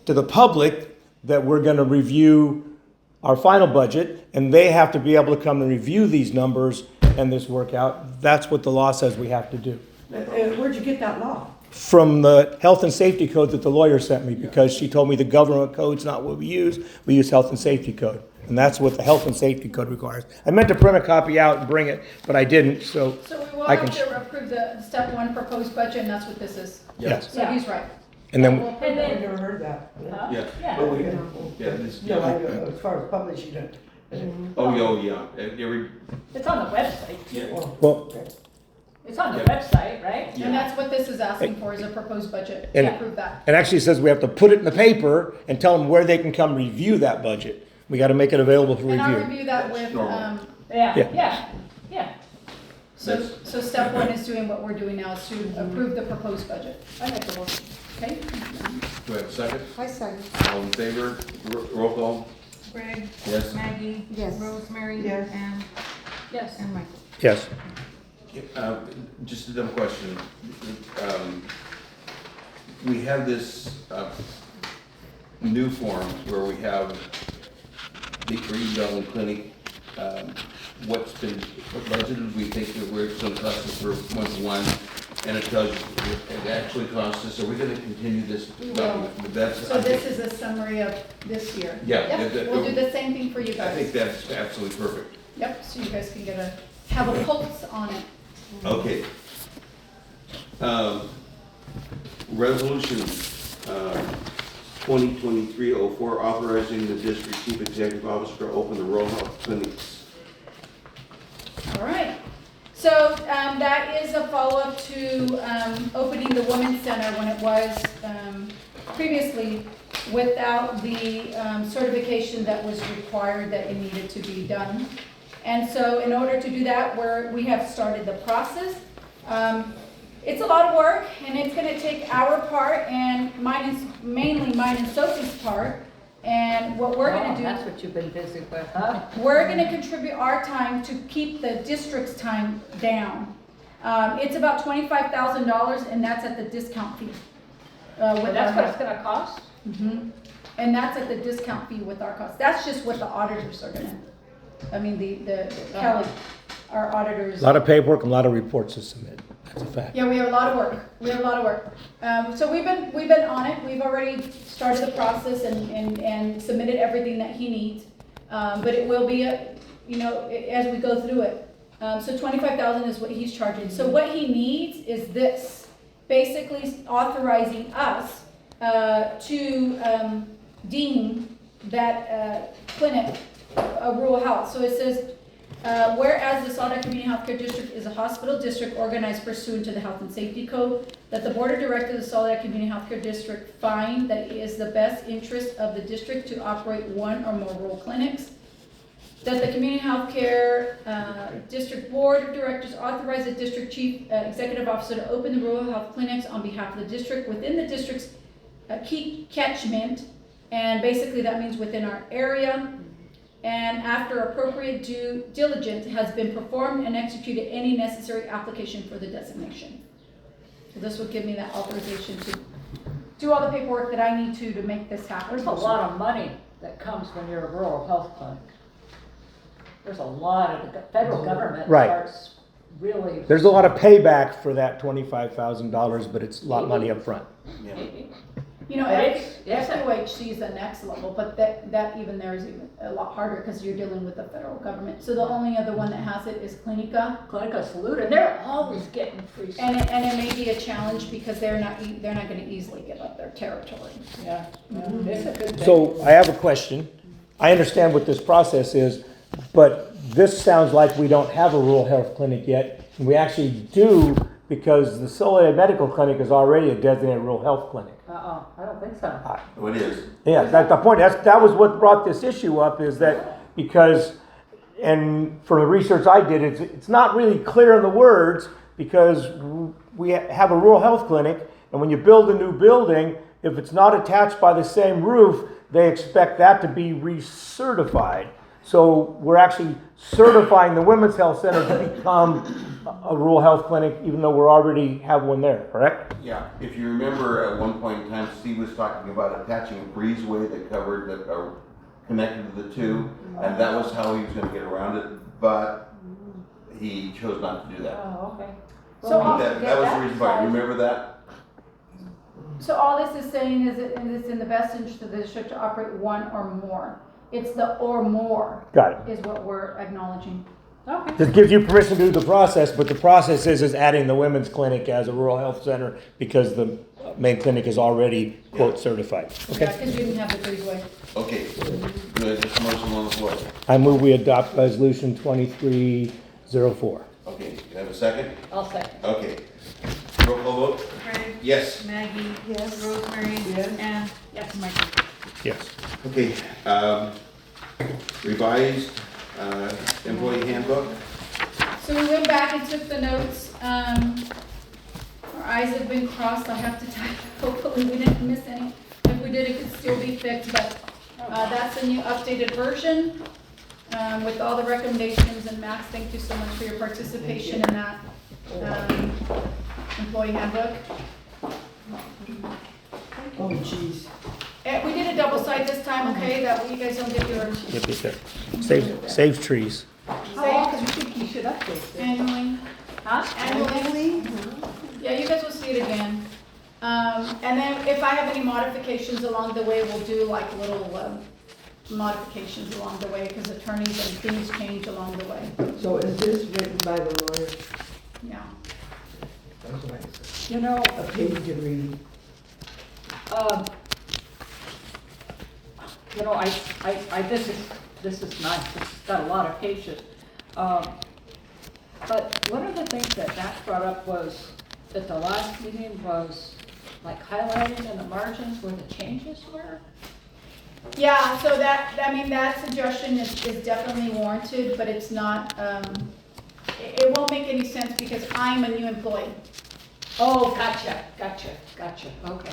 to the public that we're going to review our final budget, and they have to be able to come and review these numbers and this workout. That's what the law says we have to do. Where'd you get that law? From the health and safety code that the lawyer sent me, because she told me the government code's not what we use health and safety code. And that's what the health and safety code requires. I meant to print a copy out and bring it, but I didn't, so. So we will I have can to approve the step 1 proposed budget, and that's what this is. Yes. So he's right. And then, We'll approve And it. then- I've never heard that. Yeah. Yeah. But this, No, as far as publishing it. yeah. Every, It's on the website. yeah. well, It's on the Yeah. website, right? And that's what this is asking for, is a proposed budget, And- to approve that. it actually says we have to put it in the paper and tell them where they can come review that budget. We got to make it available for And I'll review. review that with, normal. Yeah. so step 1 is doing what we're doing now, is to approve the proposed budget. I make the motion. Okay? Do I have a second? I second. All in favor? Roll call? Graig, Yes. Maggie, Yes. Rosemary, Yes. Yes. and Michael. Yes. Just a dumb question. We have this new form where we have the redevelopment clinic. What budgeted we think that we're going to cost us for month 1, and it tells you what it actually costs us. Are we going to continue this? We will. That's, So this is a summary of this year. Yeah, Yep, we'll do the same thing for you I think guys. that's absolutely perfect. Yep, so you guys can have a pulse on it. Okay. Resolution 2023-04, authorizing the district chief executive officer to open the rural health clinics. All right. So that is a follow-up to opening the Women's Center when it was previously without the certification that was required that it needed to be done. And so in order to do that, we have started the process. It's a lot of work, and it's going to take our part and mainly mine and Sophie's part. And what we're going to do, That's what you've been busy with, huh? we're going to contribute our time to keep the district's time down. It's about $25,000, and that's at the discount fee. But that's what it's gonna cost? Mhm. And that's at the discount fee with our costs. That's just what the auditors are gonna, the Kelly, our auditors. A lot of paperwork, and a lot of reports to submit. That's a fact. Yeah, we have a lot of work. So we've been on it. We've already started the process and submitted everything that he needs. But it will be as we go through it, So 25,000 is what he's charging. So what he needs is this, basically authorizing us to deem that clinic a rural health. So it says, whereas the Soledad Community Healthcare District is a hospital district organized pursuant to the Health and Safety Code, that the Board of Directors of the Soledad Community Healthcare District find that it is the best interest of the district to operate one or more rural clinics, that the Community Healthcare District Board of Directors authorize the District Chief Executive Officer to open the rural health clinics on behalf of the district within the district's key catchment, and basically that means within our area, and after appropriate due diligence has been performed and executed any necessary application for the designation. So this will give me that authorization to do all the paperwork that I need to make this happen. There's a lot of money that comes when you're a rural health clinic. There's a lot of, the federal government Right. starts really. There's a lot of payback for that $25,000, but it's a lot of money up front. Yeah. You know, It's- FQHC is the next level, but that even there is even a lot harder because you're dealing with the federal government. So the only other one that has it is Clinica. Clinica Salud, and they're always getting free stuff. And it may be a challenge because they're not going to easily give up their territory. Yeah, it's a good thing. So I have a question. I understand what this process is, but this sounds like we don't have a rural health clinic yet. And we actually do because the Soledad Medical Clinic is already a designated rural health clinic. I don't think so. Oh, it is. Yeah, that's the point. That was what brought this issue up, is that because, and from the research I did, it's not really clear in the words, because we have a rural health clinic, and when you build a new building, if it's not attached by the same roof, they expect that to be recertified. So we're actually certifying the Women's Health Center to become a rural health clinic, even though we already have one there, correct? Yeah, if you remember, at one point in time, Steve was talking about attaching a breezeway that covered, that connected to the two, and that was how he was gonna get around it, but he chose not to do that. Oh, okay. So Well, That was the reason why, remember that? So all this is saying is that it's in the best interest of the district to operate one or more. It's the or more Got it. is what we're acknowledging. Okay. This gives you permission to do the process, but the process is adding the women's clinic as a rural health center because the main clinic is already, quote, certified. Yeah, Okay. because you didn't have the breezeway. Okay, there's a motion on the floor. I move we adopt resolution 2304. Okay, do you have a second? I'll second. Okay. Roll call vote? Graig, Yes. Maggie, Yes. Rosemary, and Yes. Mikey. Yes. Okay, revised employee handbook. So we went back and took the notes. Our eyes have been crossed, I have to tell you. Hopefully we didn't miss any. If we did, it could still be fixed, but that's a new updated version with all the recommendations. And Max, thank you so much for your participation in that employee handbook. Oh, jeez. We did a double side this time, okay, that way you guys don't get yours. Yep. Save trees. How often do you think you should update this? Annually. Huh? Annually? Yeah, you guys will see it again. And then if I have any modifications along the way, we'll do like little modifications along the way, because attorneys and things change along the way. So is this written by the lawyer? Yeah. You know, A page to read. You know, this is nice, it's got a lot of pages. But one of the things that Max brought up was, at the last meeting, was like highlighting in the margins where the changes were. Yeah, so that suggestion is definitely warranted, but it's not, it won't make any sense because I'm a new employee. Oh, gotcha, okay.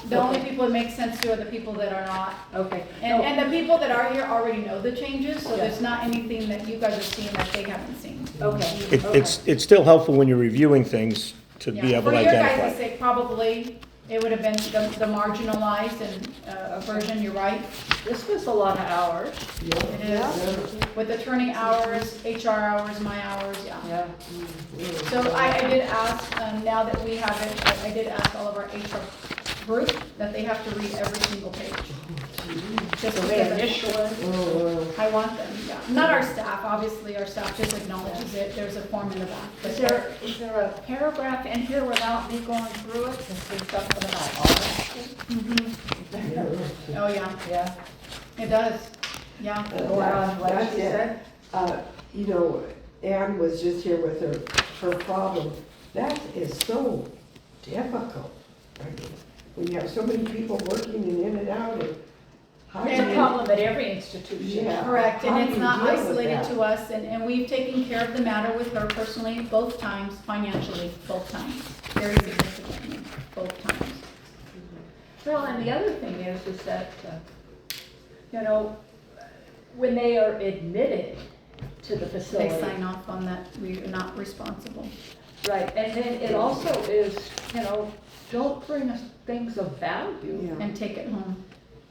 The only people it makes sense to are the people that are not. Okay. And the people that are here already know the changes, so there's not anything that you guys are seeing that they haven't seen. Okay. It's still helpful when you're reviewing things to be able to For your guys' identify. sake, probably, it would have been the marginalized and version, you're right. This was a lot of hours. It is, with attorney hours, HR hours, my hours, yeah. Yeah. So I did ask, now that we have it, I did ask all of our HR group that they have to read every single page. Just So to they give it. initial it. Oh, I want them, yeah. Not our staff, obviously, our staff just acknowledges it, there's a form in the back. But Is there a paragraph in here without me going through it, since there's something about all Oh, yeah, Yeah. it does, yeah. Go on, what That's she it. said? You know, Ann was just here with her problem. That is so difficult. I mean, when you have so many people working in and out and how do It's a you- problem at every institution. Yeah. Correct, How and do it's you not deal with isolated that? to us, and we've taken care of the matter with her personally, both times, financially, both times. Very significantly, both times. Well, and the other thing is that, you know, when they are admitted to the They facility. sign off on that, we are not responsible. Right, and then it also is, you know, don't bring us things of value. Yeah. And take it home.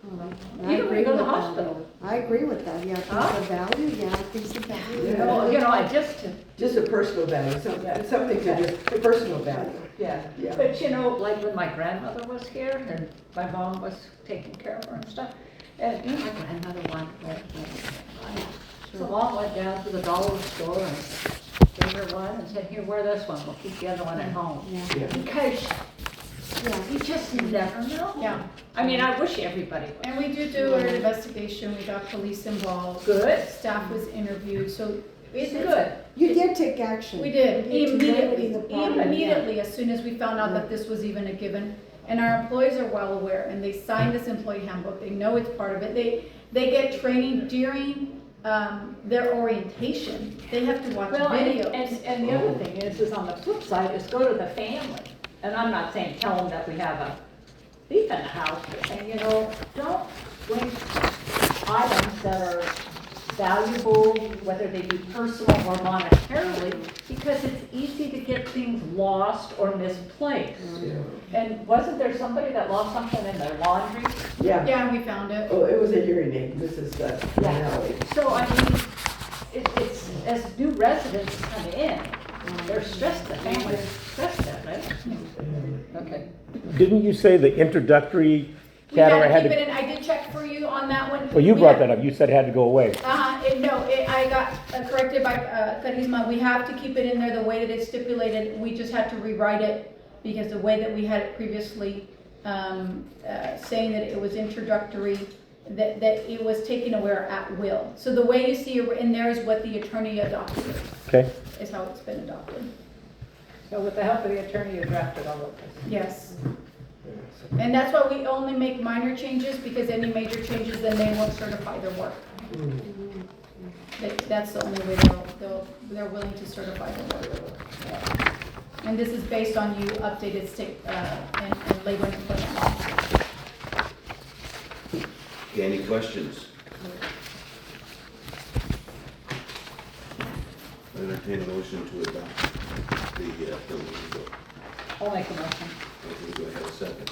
I Even when you agree go to the with that. hospital. I agree with that, yeah, Huh? piece of value, yeah, piece of value. You know, I just, Just a personal value, some things are just a personal value. yeah. Yeah. But you know, like when my grandmother was here and my mom was taking care of her and stuff, and you know, my grandmother wanted, so mom went down to the dollar store and gave her one and said, here, wear this one, we'll keep the other one at home. Yeah. Because you just never know. Yeah. I mean, I wish everybody would. And we do an investigation, we got police involved. Good. Staff was interviewed, so It's it's good. You did take action. We did, You did to remedy immediately, the problem, yeah. immediately, as soon as we found out that this was even a given. And our employees are well aware, and they signed this employee handbook, they know it's part of it. They get training during, their orientation. They have to watch Well, videos. and the other thing is on the flip side, is go to the family. And I'm not saying tell them that we have a thief in the house, but saying, you know, don't bring items that are valuable, whether they be personal or monetarily, because it's easy to get things lost or misplaced. And wasn't there somebody that lost something in their laundry? Yeah. Yeah, we found it. Oh, it was a hearing aid, Mrs. Valley. So, I mean, it's, as new residents come in, they're stressed, the family's stressed out, right? Okay. Didn't you say the introductory We had category to had keep to? it in, I did check for you on that one. Well, you We brought had- that up. You said it had to go away. I got corrected by Carisma. We have to keep it in there the way that it's stipulated. We just had to rewrite it because the way that we had it previously, saying that it was introductory, that it was taken away at will. So the way you see it in there is what the attorney adopted, Okay. is how it's been adopted. So with the help of the attorney, you drafted all of this. Yes. And that's why we only make minor changes, because any major changes, then they won't certify their work. That's the only way they're willing to certify their work. And this is based on you updated state, and labor and employment laws. Okay, any questions? I entertain a motion to adopt the bill. I'll make a motion. Okay, do I have a second?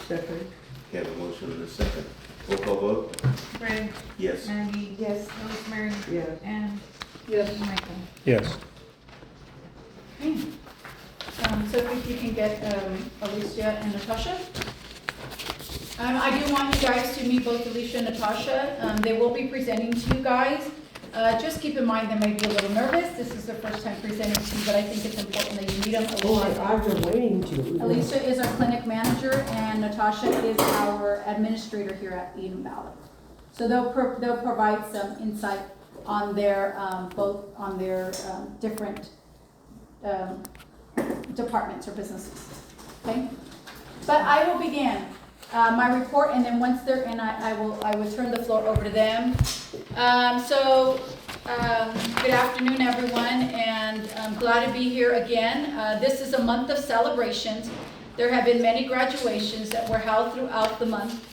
Second. Okay, I have a motion and a second. Roll call vote? Graig, Yes. Maggie, Yes. Rosemary, Yeah. and Yes. Michael. Yes. So if you can get Alicia and Natasha. I do want you guys to meet both Alicia and Natasha. They will be presenting to you guys. Just keep in mind they may be a little nervous. This is their first time presenting to you, but I think it's important that you meet them. Oh, I've been waiting to. Alicia is our clinic manager and Natasha is our administrator here at Eden Valley. So they'll provide some insight on their, both on their different departments or businesses, okay? But I will begin my report, and then once they're in, I will turn the floor over to them. Good afternoon, everyone, and I'm glad to be here again. This is a month of celebrations. There have been many graduations that were held throughout the month,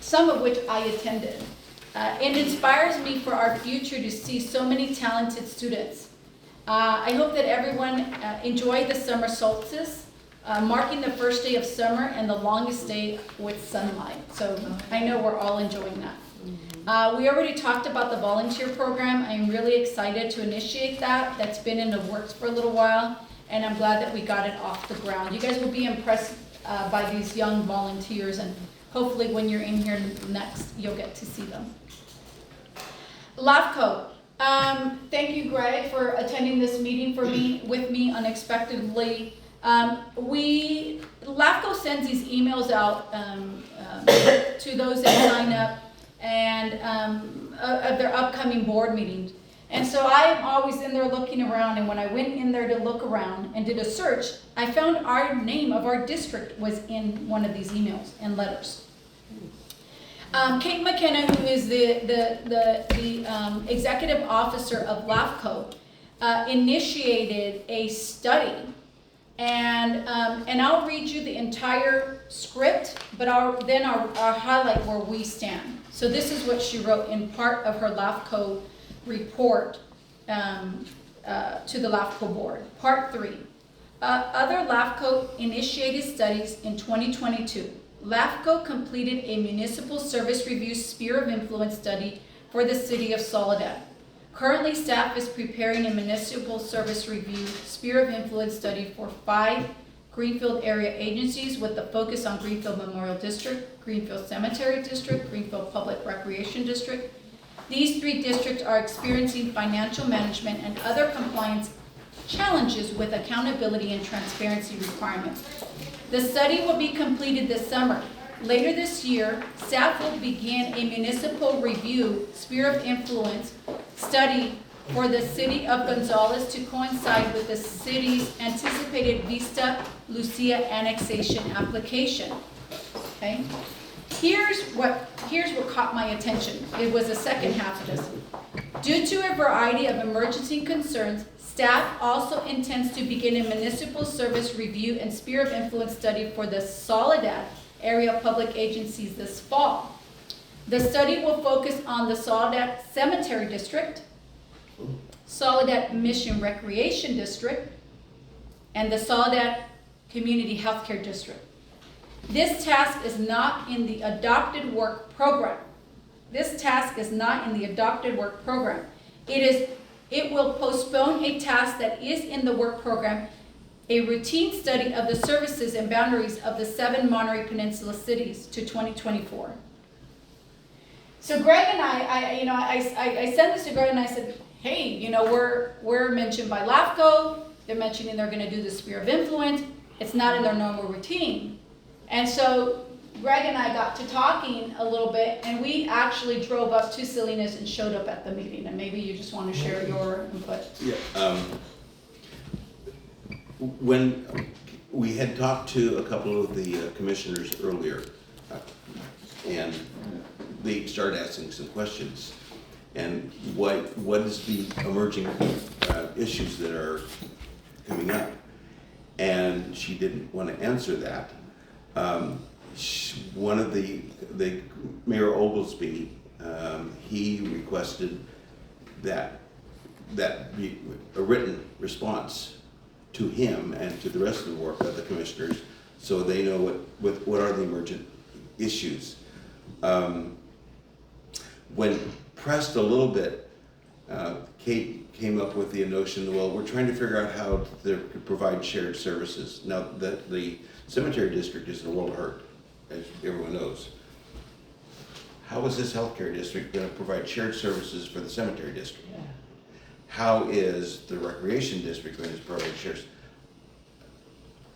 some of which I attended. It inspires me for our future to see so many talented students. I hope that everyone enjoyed the summer solstice, marking the first day of summer and the longest day with sunlight. So I know we're all enjoying that. We already talked about the volunteer program. I'm really excited to initiate that. That's been in the works for a little while, and I'm glad that we got it off the ground. You guys will be impressed by these young volunteers, and hopefully when you're in here next, you'll get to see them. LAFCO. Thank you, Greg, for attending this meeting with me unexpectedly. LAFCO sends these emails out to those that sign up and of their upcoming board meetings. And so I am always in there looking around, and when I went in there to look around and did a search, I found our name of our district was in one of these emails and letters. Kate McKenna, who is the executive officer of LAFCO, initiated a study, and I'll read you the entire script, but I'll highlight where we stand. So this is what she wrote in part of her LAFCO report to the LAFCO board. Part 3. Other LAFCO initiated studies in 2022. LAFCO completed a municipal service review sphere of influence study for the city of Soledad. Currently, staff is preparing a municipal service review sphere of influence study for 5 Greenfield area agencies with a focus on Greenfield Memorial District, Greenfield Cemetery District, Greenfield Public Recreation District. These 3 districts are experiencing financial management and other compliance challenges with accountability and transparency requirements. The study will be completed this summer. Later this year, staff will begin a municipal review sphere of influence study for the city of Gonzales to coincide with the city's anticipated Vista Lucia annexation application. Okay? Here's what caught my attention. It was the second half of this. Due to a variety of emergency concerns, staff also intends to begin a municipal service review and sphere of influence study for the Soledad area public agencies this fall. The study will focus on the Soledad Cemetery District, Soledad Mission Recreation District, and the Soledad Community Healthcare District. This task is not in the adopted work program. It will postpone a task that is in the work program, a routine study of the services and boundaries of the 7 Monterey Peninsula cities to 2024. So Greg and I sent this to Greg and I said, hey, we're mentioned by LAFCO. They're mentioning they're going to do the sphere of influence. It's not in their normal routine. And so Greg and I got to talking a little bit, and we actually drove up to Salinas and showed up at the meeting. And maybe you just want to share your input. Yeah. When we had talked to a couple of the commissioners earlier, and they started asking some questions, and what is the emerging issues that are coming up, and she didn't want to answer that. One of the Mayor Oglesby, he requested that be a written response to him and to the rest of the work of the commissioners, so they know what are the emergent issues. When pressed a little bit, Kate came up with the notion, well, we're trying to figure out how to provide shared services. Now, the cemetery district is in a world of hurt, as everyone knows. How is this healthcare district going to provide shared services for the cemetery district? Yeah. How is the recreation district going to provide shares?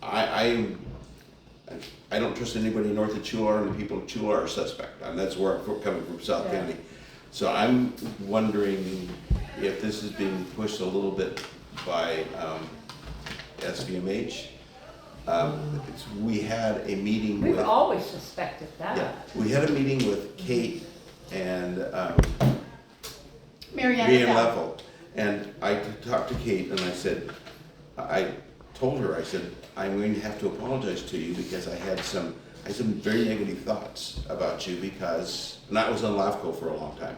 I don't trust anybody north of Chular, and the people of Chular are suspect. And that's where I'm coming from, South County. So I'm wondering if this is being pushed a little bit by SVMH. We had a meeting We've with... always suspected that. Yeah, we had a meeting with Kate and Marianne Leffel. And I talked to Kate and I told her, I said, I'm going to have to apologize to you because I had some very negative thoughts about you because, and I was on LAFCO for a long time,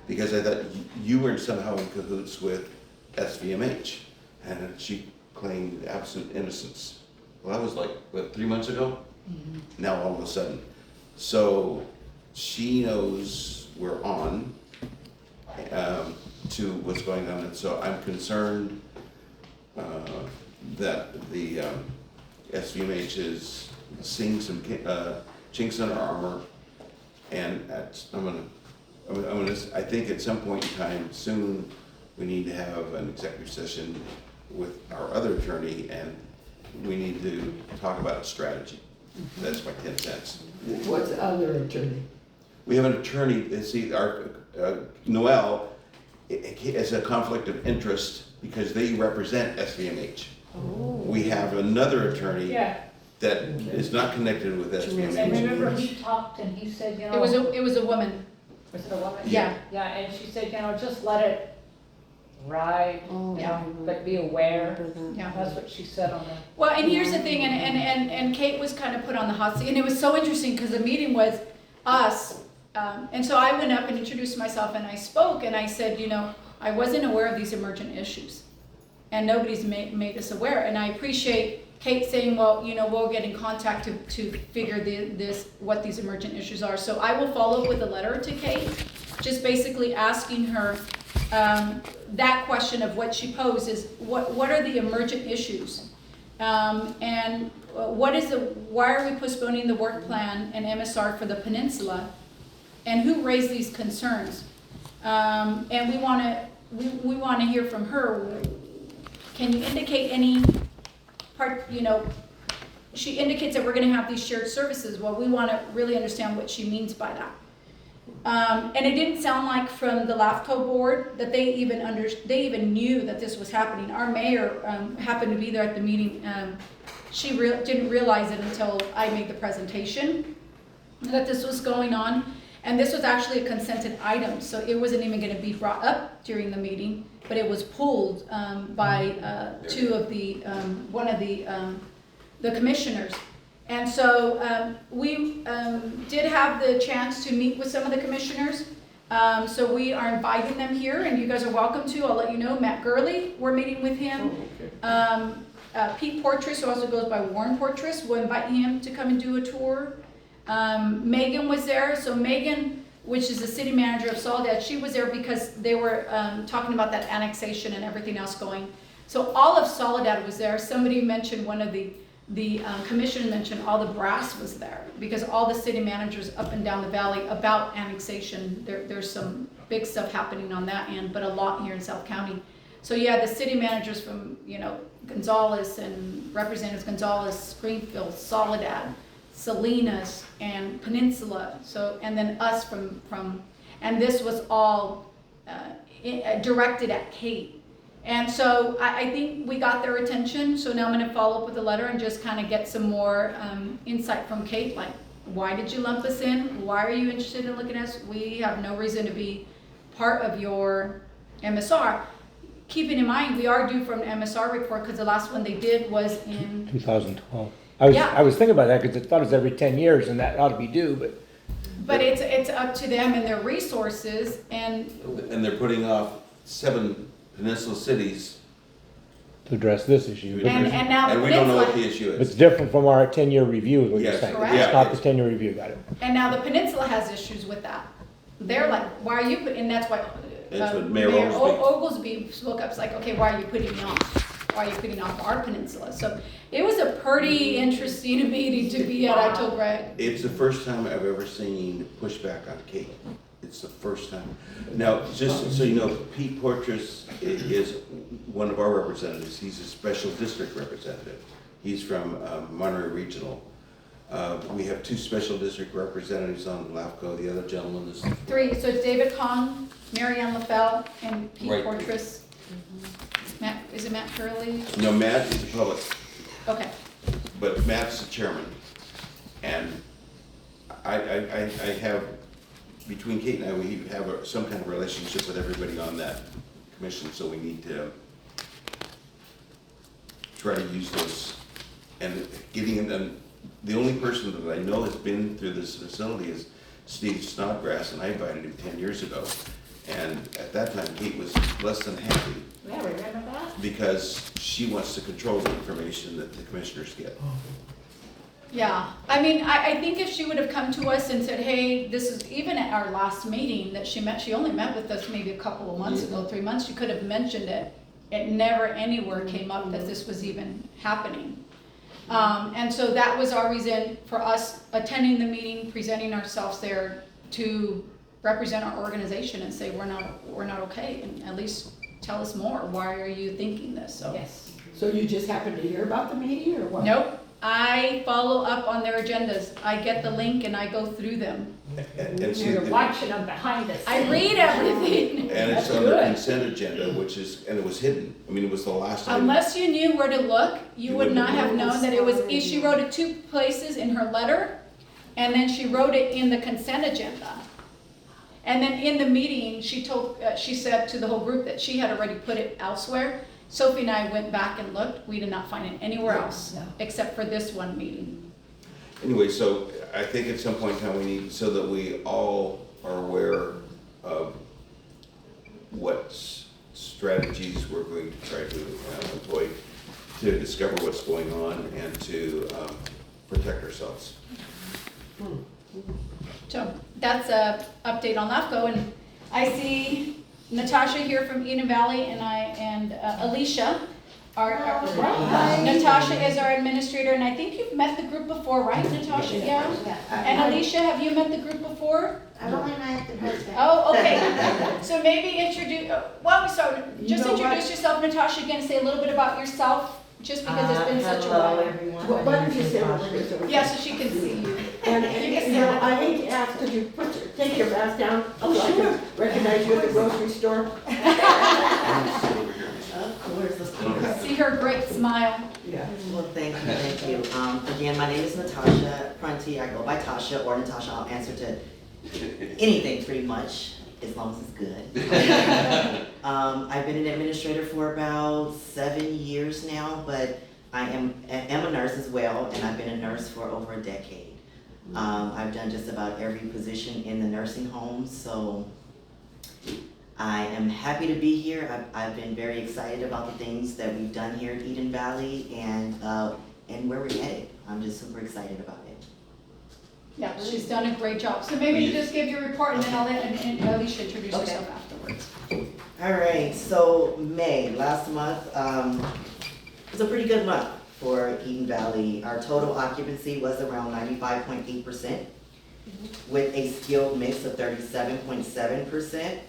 because I thought you were somehow in cahoots with SVMH. And she claimed absolute innocence. Well, that was like, what, 3 months ago? Mm-hmm. Now all of a sudden. So she knows we're on to what's going on. And so I'm concerned that the SVMH is seeing some chinks in our armor. And I think at some point in time soon, we need to have an executive session with our other attorney, and we need to talk about a strategy. That's my 10 cents. What's the other attorney? We have an attorney, see, our, Noel is a conflict of interest because they represent SVMH. We have another attorney Yeah, that is not connected with and SVMH. remember he talked and he said, you know. It was a woman. Was it a woman? Yeah. Yeah, and she said, you know, just let it ride, Oh, you know, but be aware. Yeah. That's what she said on the. Well, and here's the thing, and Kate was kind of put on the hot seat, and it was so interesting because the meeting was us, and so I went up and introduced myself and I spoke and I said, you know, I wasn't aware of these emergent issues, and nobody's made us aware, and I appreciate Kate saying, well, you know, we'll get in contact to figure what these emergent issues are. So I will follow up with a letter to Kate, just basically asking her that question of what she posed is, what are the emergent issues? And why are we postponing the work plan and MSR for the peninsula? And who raised these concerns? And we want to hear from her. Can you indicate any part, you know, she indicates that we're going to have these shared services. Well, we want to really understand what she means by that. And it didn't sound like from the LAFCO board that they even knew that this was happening. Our mayor happened to be there at the meeting. She didn't realize it until I made the presentation that this was going on. And this was actually a consented item, so it wasn't even going to be brought up during the meeting, but it was pulled by one of the commissioners. And so we did have the chance to meet with some of the commissioners. So we are inviting them here, and you guys are welcome to. I'll let you know. Matt Gurley, we're meeting with him. Pete Portress, who also goes by Warren Portress, we'll invite him to come and do a tour. Megan was there. So Megan, which is the city manager of Soledad, she was there because they were talking about that annexation and everything else going. So all of Soledad was there. Somebody mentioned, one of the commission mentioned all the brass was there because all the city managers up and down the valley about annexation. There's some big stuff happening on that end, but a lot here in South County. So yeah, the city managers from, you know, Gonzales and Representatives Gonzales, Springfield, Soledad, Salinas, and Peninsula. So, and then us from and this was all directed at Kate. And so I think we got their attention. So now I'm going to follow up with a letter and just kind of get some more insight from Kate, like, why did you lump us in? Why are you interested in looking at us? We have no reason to be part of your MSR. Keeping in mind, we are due for an MSR report because the last one they did was in 2012. I was thinking about that because I thought it was every 10 years and that ought to be due, but it's up to them and their resources, and they're putting off 7 peninsula cities. to address this issue. and now the And we don't know what the peninsula, issue It's is. different from our 10-year review is what you're Yes, saying. correct. It's not the 10-year review, got it. and now the peninsula has issues with that. They're like, why are you putting? And that's why That's what Mayor Oglesby spoke up. It's like, okay, why are you putting me off? Why are you putting off our peninsula? So it was a pretty interesting meeting to be at. I told Greg. It's the first time I've ever seen pushback on Kate. It's the first time. Now, just so you know, Pete Portress is one of our representatives. He's a special district representative. He's from Monterey Regional. We have 2 special district representatives on LAFCO. The other gentleman is 3. So it's David Kong, Marianne LaFell, and Pete Right. Portress. Matt, is it Matt Curley? no, Matt is the public, Okay. but Matt's the chairman. And I have, between Kate and I, we have some kind of relationship with everybody on that commission, so we need to try to use those. And getting in them, the only person that I know has been through this facility is Steve Snodgrass, and I invited him 10 years ago. And at that time, Kate was less than happy Yeah, remember that? because she wants to control the information that the commissioners get. Yeah, I mean, I think if she would have come to us and said, hey, this is, even at our last meeting that she only met with us maybe a couple of months ago, 3 months, she could have mentioned it. It never anywhere came up that this was even happening. And so that was our reason for us attending the meeting, presenting ourselves there to represent our organization and say, we're not okay, and at least tell us more. Why are you thinking this? So, Yes. So you just happened to hear about the meeting or what? nope. I follow up on their agendas. I get the link and I go through them. And see, You're watching them behind us. I read everything. and it's That's on the good. consent agenda, which is, and it was hidden. I mean, it was the last time. Unless you knew where to look, you You would wouldn't not have have known that it was, she wrote it 2 places in her letter, and then she wrote it in the consent agenda. And then in the meeting, she said to the whole group that she had already put it elsewhere. Sophie and I went back and looked, we did not find it anywhere else, No. except for this one meeting. Anyway, so I think at some point in time, we need, so that we all are aware of what strategies we're going to try to employ to discover what's going on and to protect ourselves. So that's a update on LAFCO, and I see Natasha here from Eden Valley, and Alicia. Natasha is our administrator, and I think you've met the group before, right, Natasha? Yeah. And Alicia, have you met the group before? I've only met the president. Oh, okay. So maybe introduce introduce yourself, Natasha, again, say a little bit about yourself, just because it's been such a Hello, while. everyone. Well, why don't you say what it is? Yeah, so she can see you. And you know, I hate to ask, could you take your mask down? Oh, so I can recognize you at the grocery store? See her great smile. Yeah. Well, thank you. Again, my name is Natasha Prunty. I go by Tasha or Natasha. I'll answer to anything pretty much, as long as it's good. I've been an administrator for about 7 years now, but I am a nurse as well, and I've been a nurse for over a decade. I've done just about every position in the nursing home, so I am happy to be here. I've been very excited about the things that we've done here at Eden Valley and where we're headed. I'm just super excited about it. Yeah, she's done a great job. So maybe you just give your report, and then I'll let Alicia introduce herself afterwards. All right, so May, last month, was a pretty good month for Eden Valley. Our total occupancy was around 95.8%, with a skilled mix of 37.7%.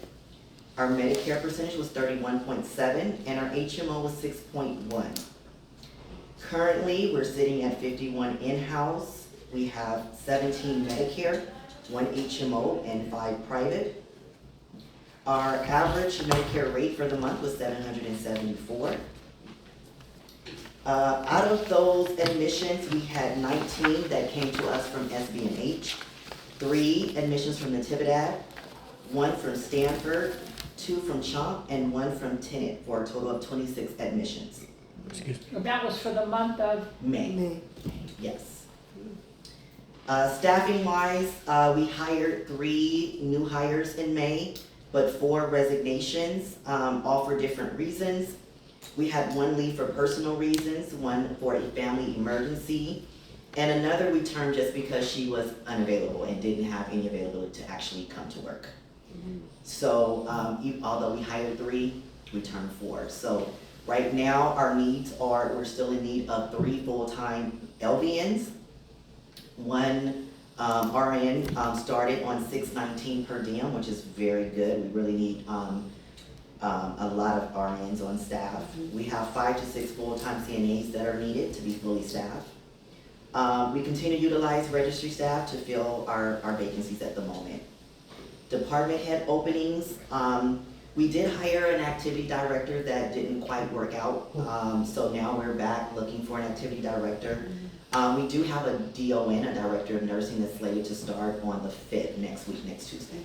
Our Medicare percentage was 31.7%, and our HMO was 6.1%. Currently, we're sitting at 51 in-house. We have 17 Medicare, 1 HMO, and 5 private. Our average Medicare rate for the month was $774. Out of those admissions, we had 19 that came to us from SBNH, 3 admissions from Natividad, 1 from Stanford, 2 from Chomp, and 1 from Tenet, for a total of 26 admissions. That was for the month of May. Yes. Staffing wise, we hired 3 new hires in May, but 4 resignations, all for different reasons. We had 1 leave for personal reasons, 1 for a family emergency, and another we termed just because she was unavailable and didn't have any availability to actually come to work. So although we hired 3, we turned 4. So right now our needs are, we're still in need of 3 full-time LVNs. 1 RN started on $6.19 per diem, which is very good. We really need a lot of RNs on staff. We have 5 to 6 full-time CNAs that are needed to be fully staffed. We continue to utilize registry staff to fill our vacancies at the moment. Department head openings, we did hire an activity director that didn't quite work out, so now we're back looking for an activity director. We do have a DON, a director of nursing, that's slated to start on the 5th, next Tuesday.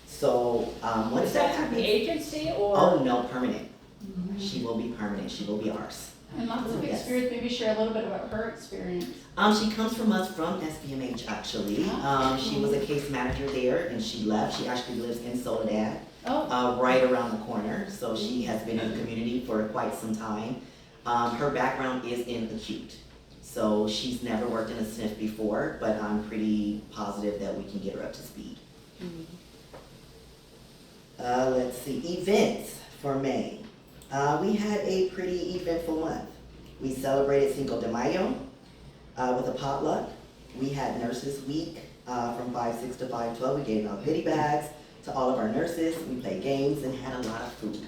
So once is that that from happens, the agency or? oh no, permanent. She will be permanent. She will be ours. And lots of Yes. experience, maybe share a little bit about her experience. She comes from us from SBMH actually. She was a case manager there and she left. She actually lives in Soledad, right around the corner. So she has been in the community for quite some time. Her background is in acute. So she's never worked in a SNF before, but I'm pretty positive that we can get her up to speed. Let's see, events for May. We had a pretty eventful month. We celebrated Cinco de Mayo. with a potluck. We had Nurses Week from 5/6 to 5/12. We gave out goodie bags to all of our nurses. We played games and had a lot of food.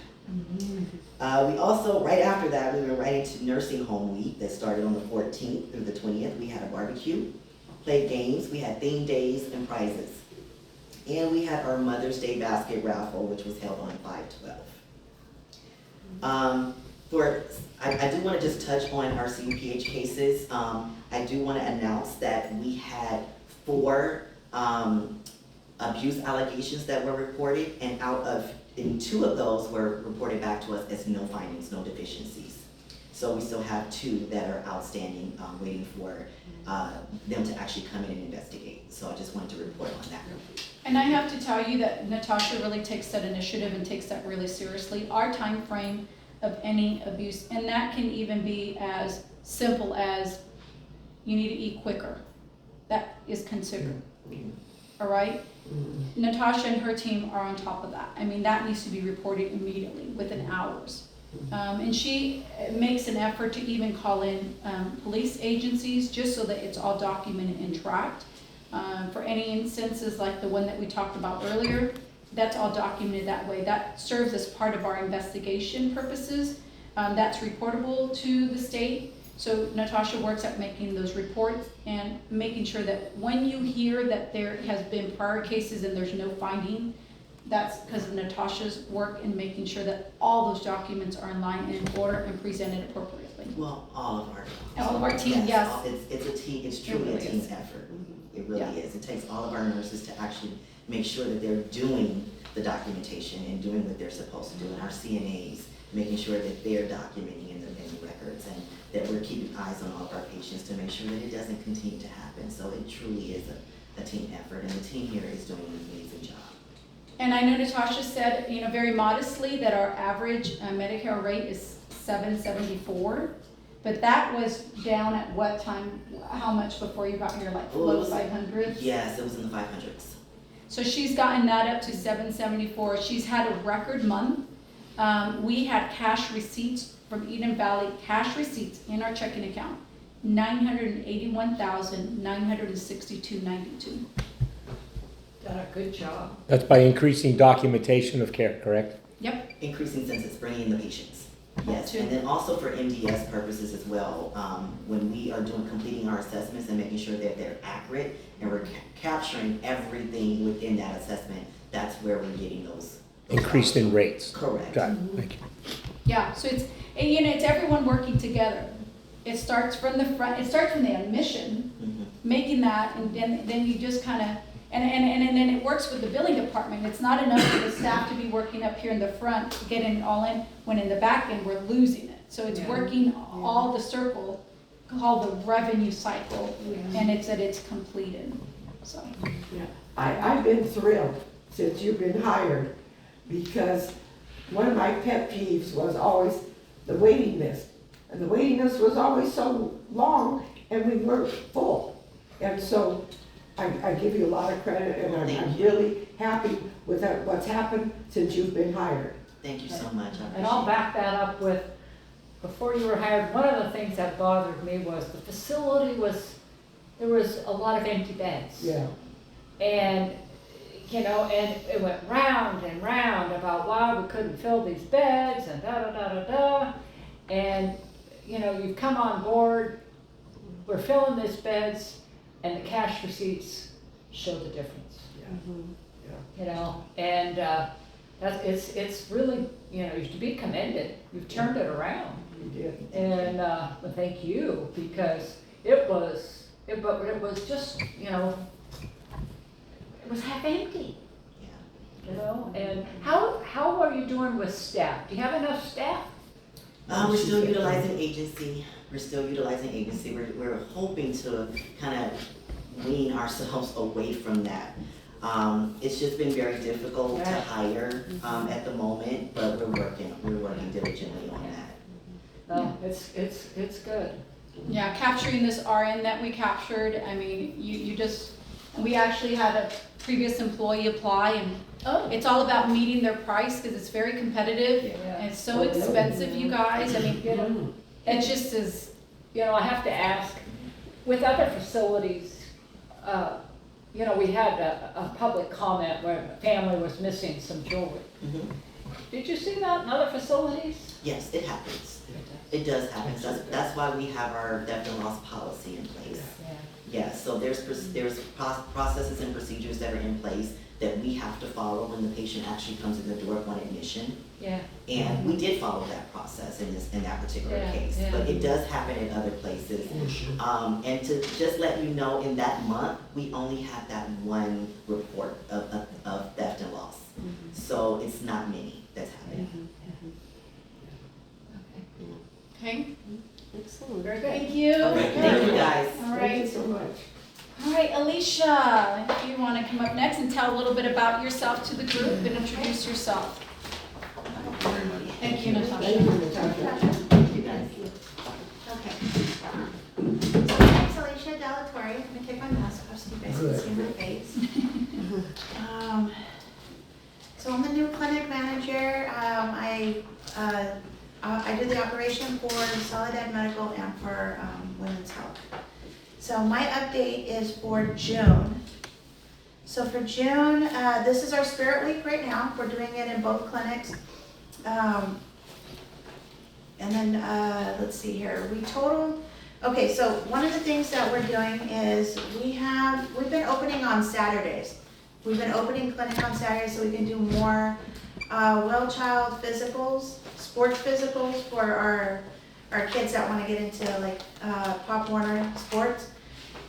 We also, right after that, we went right into Nursing Home Week that started on the 14th through the 20th. We had a barbecue, played games, we had theme days and prizes. And we had our Mother's Day basket raffle, which was held on 5/12. I do want to just touch on our CUPH cases. I do want to announce that we had 4 abuse allegations that were reported, and and 2 of those were reported back to us as no findings, no deficiencies. So we still have 2 that are outstanding, waiting for them to actually come in and investigate. So I just wanted to report on that. And I have to tell you that Natasha really takes that initiative and takes that really seriously. Our time frame of any abuse, and that can even be as simple as you need to eat quicker. That is considered. All right? Natasha and her team are on top of that. I mean, that needs to be reported immediately, within hours. And she makes an effort to even call in police agencies just so that it's all documented and tracked. For any instances like the one that we talked about earlier, that's all documented that way. That serves as part of our investigation purposes. That's reportable to the state. So Natasha works at making those reports and making sure that when you hear that there has been prior cases and there's no finding, that's because of Natasha's work in making sure that all those documents are in line and in order and presented appropriately. Well, all of our team, yes. It's a team, it's truly a team effort. It really Yeah. is. It takes all of our nurses to actually make sure that they're doing the documentation and doing what they're supposed to do. And our CNAs, making sure that they're documenting in the records and that we're keeping eyes on all of our patients to make sure that it doesn't continue to happen. So it truly is a team effort, and the team here is doing an amazing job. And I know Natasha said, very modestly that our average Medicare rate is $774, but that was down at what time, how much before you got here, like low 500s? Yes, it was in the 500s. So she's gotten that up to $774. She's had a record month. We had cash receipts from Eden Valley, cash receipts in our checking account, $981,962.92. Done a good job. That's by increasing documentation of care, correct? Yep. Increasing census, bringing in the patients. Yes, Too. and then also for MDS purposes as well, when we are completing our assessments and making sure that they're accurate and we're capturing everything within that assessment, that's where we're getting those Increased in rates. Correct. Got it, thank you. Yeah, so it's everyone working together. It starts from the front, it starts from the admission, making that, and then you just kind of, and then it works with the billing department. It's not enough for the staff to be working up here in the front, getting it all in, when in the back end, we're losing it. So it's working all the circle, called the revenue cycle, and it's completed, so. Yeah, I've been thrilled since you've been hired, because one of my pet peeves was always the waiting list. And the waiting list was always so long, and we weren't full. And so I give you a lot of credit, and I'm really happy with what's happened since you've been hired. Thank you so much. And I'll back that up with, before you were hired, one of the things that bothered me was the facility there was a lot of empty beds. Yeah. And, and it went round and round about why we couldn't fill these beds and da-da-da-da-da. And, you've come on board, we're filling these beds, and the cash receipts show the difference. And it's really, to be commended. You've turned it around. You did. And thank you, because it was just, it was half empty. And how are you doing with staff? Do you have enough staff? We're still utilizing agency. We're hoping to kind of wean ourselves away from that. It's just been very difficult to hire at the moment, but we're working diligently on that. No, it's good. Yeah, capturing this RN that we captured, I mean, we actually had a previous employee apply, and it's all about meeting their price, because it's very competitive, and it's so expensive, you guys. I mean, it just is. I have to ask, with other facilities, you know, we had a public comment where a family was missing some jewelry. Mhm. Did you see that in other facilities? Yes, it happens. It does happen. That's why we have our theft and loss policy in place. Yeah, so there's processes and procedures that are in place that we have to follow when the patient actually comes in the door upon admission. Yeah. And we did follow that process in that particular Yeah, case, yeah. but it does happen in other places. And to just let you know, in that month, we only had that one report of theft and loss. So it's not many that's happening. Okay, Excellent. very good. Thank you. Okay, thank you guys. All Thank right. you so much. All right, Alicia, if you want to come up next and tell a little bit about yourself to the group and introduce yourself. Thank you very much. Thank you, Natasha. Thank you, Natasha. Thank you guys. Okay. So my name's Alicia Delatorre. I'm gonna take my mask off so you guys can see my face. So I'm the new clinic manager. I do the operation for Soledad Medical and for Women's Health. So my update is for June. So for June, this is our Spirit Week right now. We're doing it in both clinics. And then, let's see here, okay, so one of the things that we're doing is we've been opening on Saturdays. We've been opening clinic on Saturdays so we can do more, well-child physicals, sports physicals for our kids that wanna get into like, Pop Warner sports.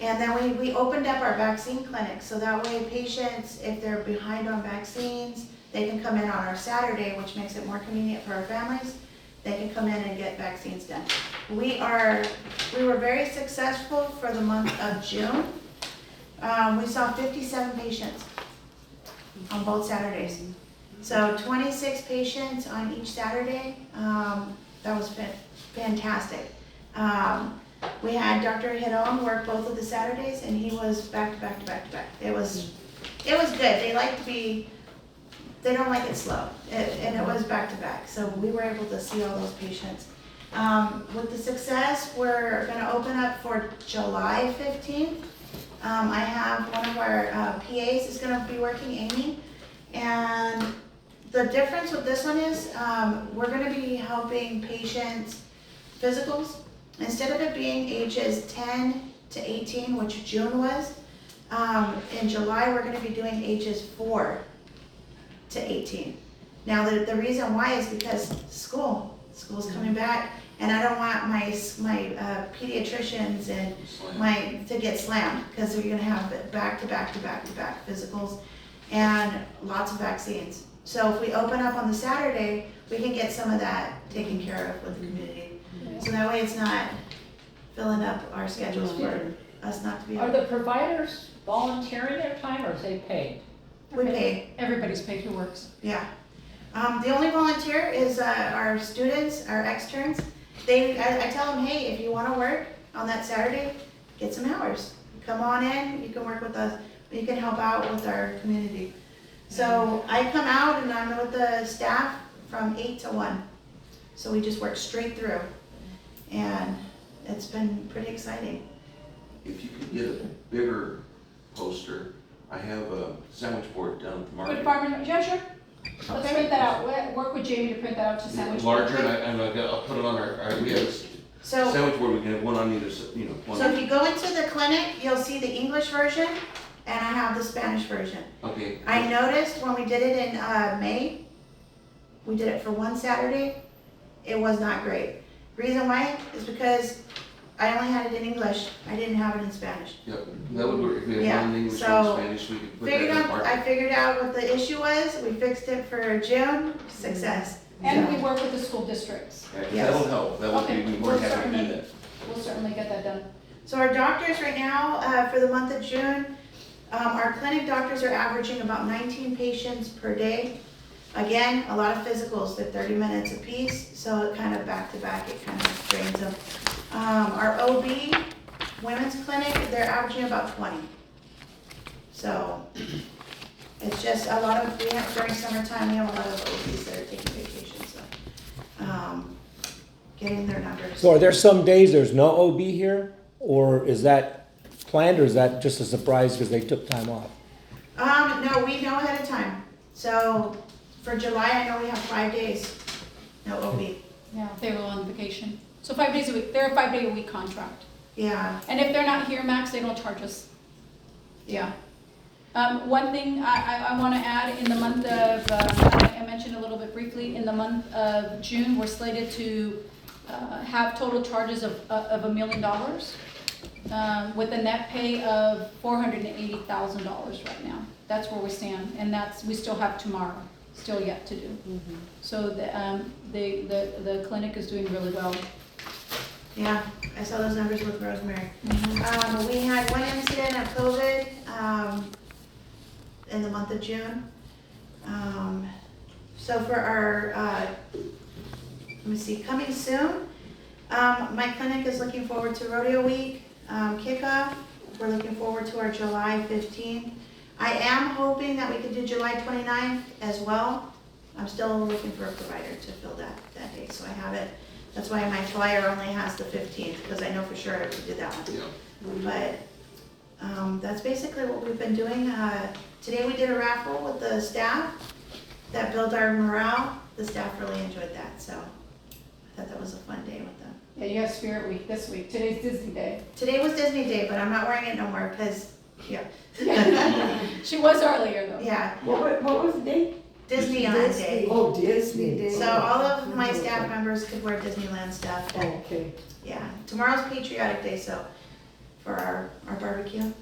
And then we opened up our vaccine clinic, so that way patients, if they're behind on vaccines, they can come in on our Saturday, which makes it more convenient for our families. They can come in and get vaccines done. We were very successful for the month of June. We saw 57 patients on both Saturdays. So 26 patients on each Saturday. That was fantastic. We had Dr. Hidon work both of the Saturdays, and he was back to back to back to back. It was good. They don't like it slow, and it was back to back. So we were able to see all those patients. With the success, we're gonna open up for July 15th. I have one of our PAs is gonna be working, Amy, and the difference with this one is we're gonna be helping patients physicals. Instead of it being ages 10 to 18, which June was, in July we're gonna be doing ages 4 to 18. Now the reason why is because school's coming back, and I don't want my pediatricians and to get slammed, because we're gonna have back to back to back to back physicals and lots of vaccines. So if we open up on the Saturday, we can get some of that taken care of with the community. So that way it's not filling up our schedules for us not to be Are able. the providers volunteering their time or is they paid? We pay, Everybody's paid who works. yeah. The only volunteer is our students, our externs. I tell them, hey, if you wanna work on that Saturday, get some hours. Come on in, you can work with us, you can help out with our community. So I come out and I'm with the staff from 8 to 1. So we just work straight through. And it's been pretty exciting. If you could get a bigger poster, I have a sandwich board down at the market. Good farmer, yeah, sure. Let's print that out. Work with Jamie to print that out to sandwich. Larger, and I'll put it on we have a So, sandwich board, we can have one on either, one. so if you go into the clinic, you'll see the English version and I have the Spanish version. Okay. I noticed when we did it in May, we did it for one Saturday, it was not great. Reason why is because I only had it in English, I didn't have it in Spanish. Yep, that would work, if we Yeah, had one in English, so one in Spanish, we could put that in the market. I figured out what the issue was, we fixed it for June, success. And we work with the school districts. Yeah, 'cause Yes. that'll help, that would Okay, be more we'll happy to do certainly- that. We'll certainly get that done. So our doctors right now, for the month of June, our clinic doctors are averaging about 19 patients per day. Again, a lot of physicals, they're 30 minutes apiece, so it kind of back to back, it kind of drains them. Our OB, women's clinic, they're averaging about 20. So it's just a lot of, during summertime, we have a lot of OBs that are taking vacation, so, getting their numbers. So are there some days there's no OB here? Or is that planned, or is that just a surprise because they took time off? No, we know ahead of time. So for July, I know we have 5 days, no OB. Yeah, they were on vacation. So 5 days a week, they're a 5-day-a-week contract. Yeah, And if they're not here, Max, they don't charge us. Yeah. One thing I want to add, in the month of, I mentioned a little bit briefly, in the month of June, we're slated to have total charges of $1 million with a net pay of $480,000 right now. That's where we stand, and we still have tomorrow, still yet to do. So the clinic is doing really well. yeah, I saw those numbers with Rosemary. We had one incident of COVID in the month of June. So for our, let me see, coming soon, my clinic is looking forward to Rodeo Week kickoff. We're looking forward to our July 15th. I am hoping that we could do July 29th as well. I'm still looking for a provider to fill that date, so I have it. That's why my flyer only has the 15th, because I know for sure I could do that one. But that's basically what we've been doing. Today we did a raffle with the staff that built our morale. The staff really enjoyed that, so I thought that was a fun day with them. Yeah, you have Spirit Week this week. Today's Disney Day. Today was Disney Day, but I'm not wearing it no more, because, yeah. She was earlier though. Yeah, What was the date? Disneyland Day. Oh, Disney Day. So all of my staff members could wear Disneyland stuff. Okay. Yeah, tomorrow's Patriotic Day, so, for our barbecue,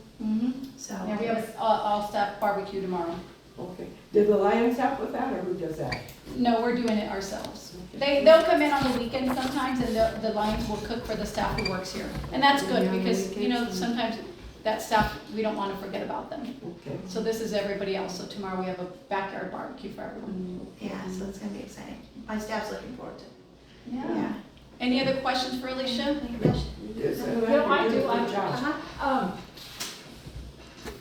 so. Yeah, we have an all-staff barbecue tomorrow. Okay. Did the Lions help with that, or who does that? No, we're doing it ourselves. They'll come in on the weekend sometimes, and the Lions will cook for the staff who works here. And that's good, because, sometimes that staff, we don't want to forget about them. Okay. So this is everybody else, so tomorrow we have a backyard barbecue for everyone. Yeah, so it's gonna be exciting. My staff's looking forward to it. Yeah. Any other questions for Alicia? Yes, I do. Uh-huh,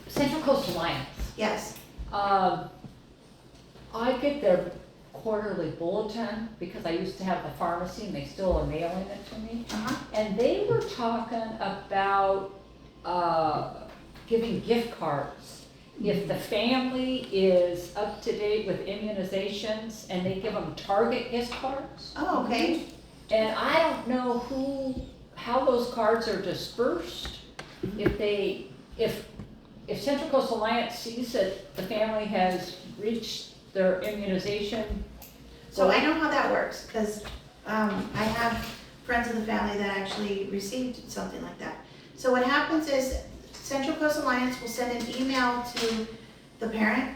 Central Coast Alliance. yes. I get their quarterly bulletin because I used to have the pharmacy and they still are mailing it to me. Uh-huh. And they were talking about giving gift cards. If the family is up to date with immunizations and they give them Target gift cards. Oh, okay. And I don't know how those cards are dispersed. If Central Coast Alliance sees that the family has reached their immunization. So I know how that works, because I have friends of the family that actually received something like that. So what happens is Central Coast Alliance will send an email to the parent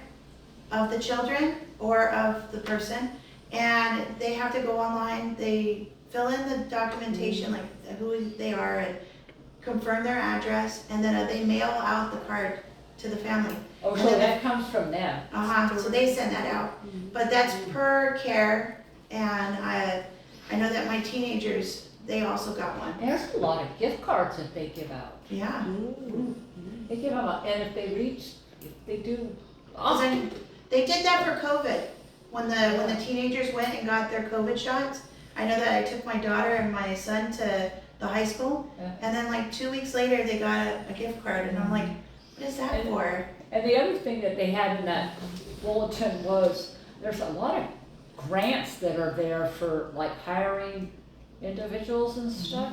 of the children or of the person, and they have to go online, they fill in the documentation, like who they are, and confirm their address, and then they mail out the card to the family. Oh, so that comes from them. So they send that out, but that's per care, and I know that my teenagers, they also got one. There's a lot of gift cards that they give out. Yeah. They give them, and if they do. Then they did that for COVID, when the teenagers went and got their COVID shots. I know that I took my daughter and my son to the high school, and then like 2 weeks later, they got a gift card, and I'm like, what is that for? And the other thing that they had in that bulletin was, there's a lot of grants that are there for like hiring individuals and stuff.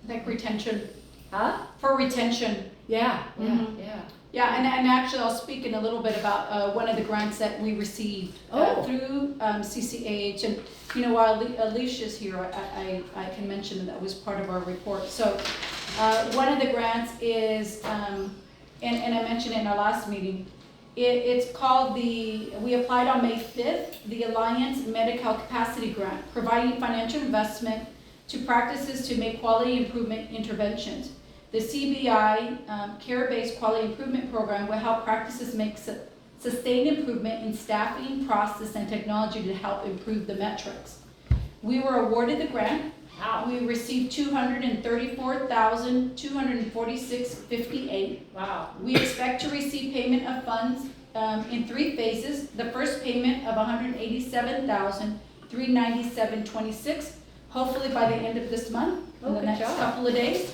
Like retention. Huh? For retention. Yeah, Mhm. yeah. Yeah, and actually I'll speak in a little bit about one of the grants that we received through CCH. And while Alicia's here, I can mention that was part of our report. So one of the grants is, and I mentioned it in our last meeting, it's called we applied on May 5th, the Alliance Medi-Cal Capacity Grant, providing financial investment to practices to make quality improvement interventions. The CBI, Care-Based Quality Improvement Program, will help practices make sustained improvement in staffing, process, and technology to help improve the metrics. We were awarded the grant. Wow. We received $234,246.58. Wow. We expect to receive payment of funds in 3 phases. The first payment of $187,397.26, hopefully by the end of this month, in the next couple of days.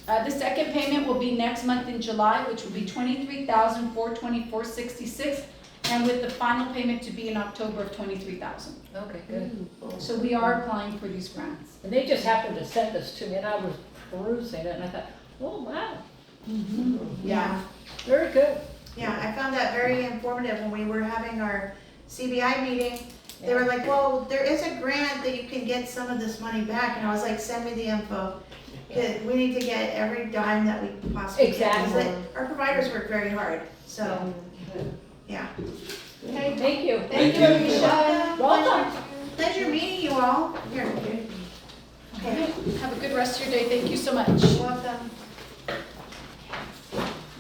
The second payment will be next month in July, which will be $23,424.66, and with the final payment to be in October of $23,000. Okay, good. So we are applying for these grants. And they just happened to send this to me, and I was perusing it, and I thought, oh, wow, Yeah. very good. Yeah, I found that very informative when we were having our CBI meeting. They were like, well, there is a grant that you can get some of this money back, and I was like, send me the info. 'Cause we need to get every dime that we possibly can. 'Cause Exactly. Our providers work very hard, so, yeah. Okay, thank you. Thank you. Welcome. Welcome. Pleasure meeting you all. Here. Okay, have a good rest of your day. Thank you so much. Welcome.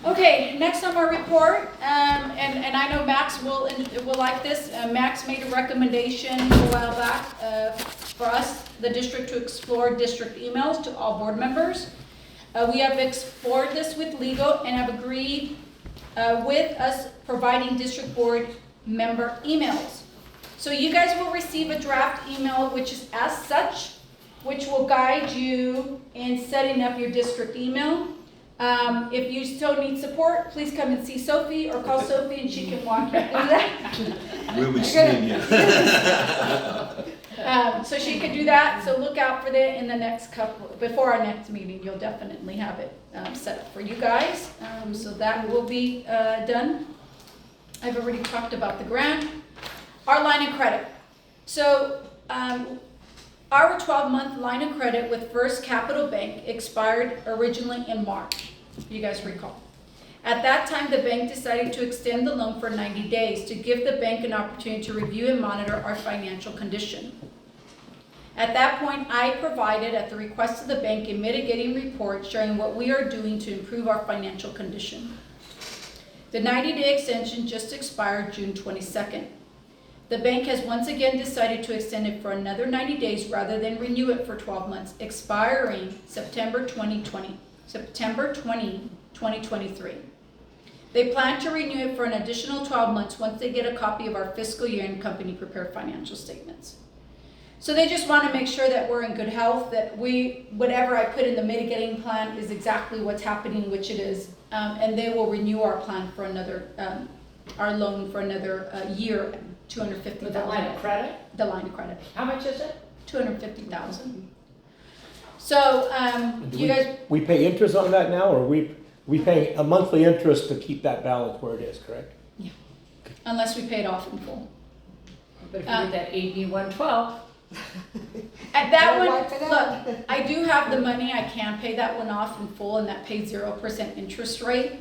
Okay, next on our report, and I know Max will like this. Max made a recommendation a while back for us, the district, to explore district emails to all board members. We have explored this with legal and have agreed with us providing district board member emails. So you guys will receive a draft email, which is as such, which will guide you in setting up your district email. If you still need support, please come and see Sophie or call Sophie and she can walk you through that. We'll be seeing you. So she could do that, so look out for that in the next couple, before our next meeting, you'll definitely have it set up for you guys. So that will be done. I've already talked about the grant. Our line of credit. So our 12-month line of credit with First Capital Bank expired originally in March, if you guys recall. At that time, the bank decided to extend the loan for 90 days to give the bank an opportunity to review and monitor our financial condition. At that point, I provided, at the request of the bank, a mitigating report showing what we are doing to improve our financial condition. The 90-day extension just expired June 22nd. The bank has once again decided to extend it for another 90 days rather than renew it for 12 months, expiring September 20, 2023. They plan to renew it for an additional 12 months once they get a copy of our fiscal year and company prepared financial statements. So they just want to make sure that we're in good health, that whatever I put in the mitigating plan is exactly what's happening, which it is, and they will renew our plan for another, our loan for another year. $250,000. With the line of credit? The line of credit. How much is it? $250,000. So, you guys. We pay interest on that now, or we pay a monthly interest to keep that balance where it is, correct? Yeah. Unless we pay it off in full. But if you get that AB 112. At that Don't one, wipe it out. look, I do have the money, I can pay that one off in full, and that pays 0% interest rate.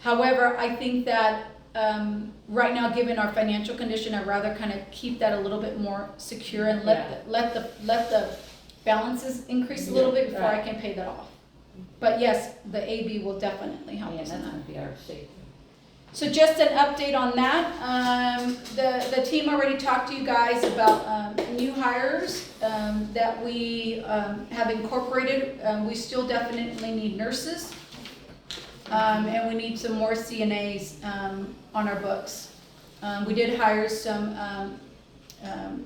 However, I think that right now, given our financial condition, I'd rather kind of keep that a little bit more secure and let the balances increase a little bit before I can pay that off. But yes, the AB will definitely help us in that. That's going to be our state. So just an update on that. The team already talked to you guys about new hires that we have incorporated. We still definitely need nurses. And we need some more CNAs on our books. We did hire some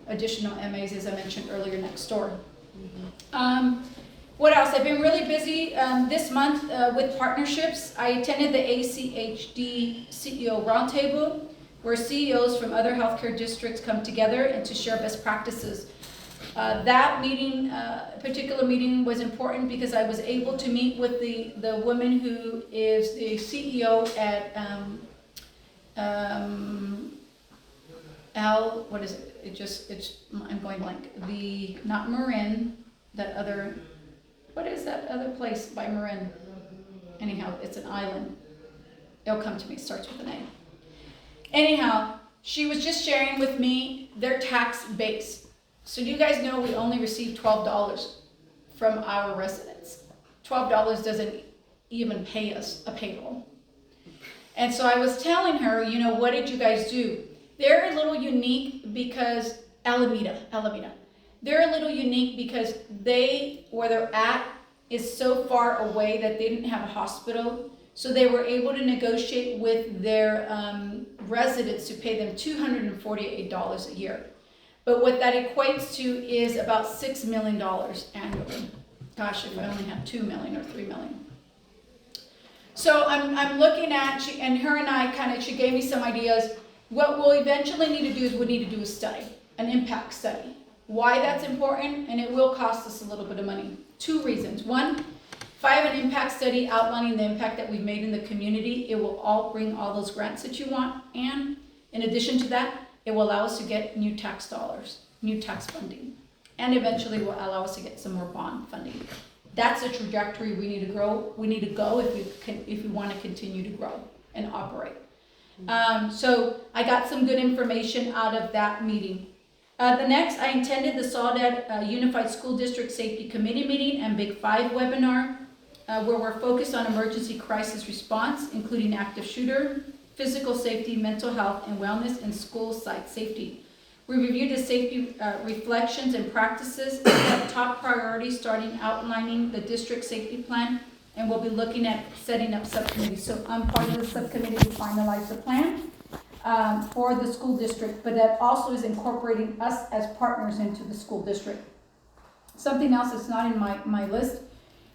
additional MAs, as I mentioned earlier, next door. What else? I've been really busy this month with partnerships. I attended the ACHD CEO Roundtable, where CEOs from other healthcare districts come together and to share best practices. That meeting, particular meeting, was important because I was able to meet with the woman who is the CEO at what is it? I'm going blank. Not Marin, that other. What is that other place by Marin? Anyhow, it's an island. It'll come to me, it starts with an A. Anyhow, she was just sharing with me their tax base. So do you guys know we only receive $12 from our residents? $12 doesn't even pay us a payroll. And so I was telling her, what did you guys do? They're a little unique because, Alameda. They're a little unique because where they're at is so far away that they didn't have a hospital. So they were able to negotiate with their residents to pay them $248 a year. But what that equates to is about $6 million annually. Gosh, if I only had $2 million or $3 million. So I'm looking at, and her and I she gave me some ideas. What we'll eventually need to do is we need to do a study, an impact study. Why that's important, and it will cost us a little bit of money. 2 reasons. One, if I have an impact study outlining the impact that we've made in the community, it will all bring all those grants that you want, and in addition to that, it will allow us to get new tax dollars, new tax funding, and eventually will allow us to get some more bond funding. That's the trajectory we need to grow. We need to go if we want to continue to grow and operate. So I got some good information out of that meeting. The next, I attended the Soledad Unified School District Safety Committee meeting and Big 5 webinar, where we're focused on emergency crisis response, including active shooter, physical safety, mental health and wellness, and school site safety. We reviewed the safety reflections and practices, and top priorities, starting outlining the district safety plan, and we'll be looking at setting up subcommittees. So I'm part of the subcommittee to finalize the plan for the school district, but that also is incorporating us as partners into the school district. Something else that's not in my list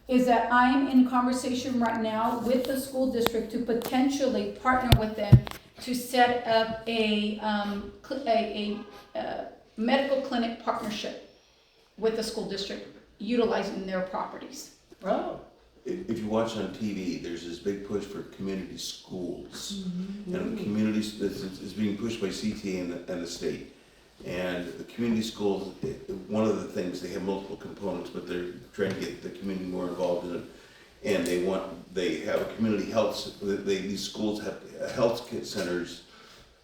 is that I'm in conversation right now with the school district to potentially partner with them to set up a medical clinic partnership with the school district, utilizing their properties. Oh. If you watch on TV, there's this big push for community schools. And the communities, is being pushed by CTA and the state. And the community schools, one of the things, they have multiple components, but they're trying to get the community more involved in it. And they have a community health, these schools have health centers,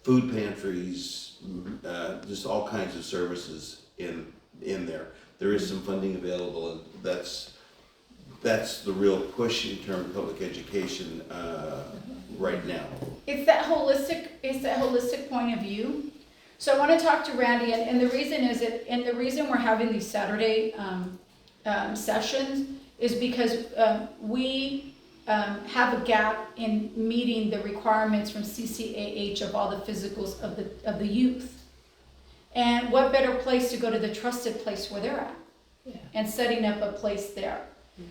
food pantries, just all kinds of services in there. There is some funding available, and that's the real push in terms of public education right now. It's that holistic point of view. So I want to talk to Randy, and the reason we're having these Saturday sessions is because we have a gap in meeting the requirements from CCAH of all the physicals of the youth. And what better place to go to the trusted place where they're at, and setting up a place there.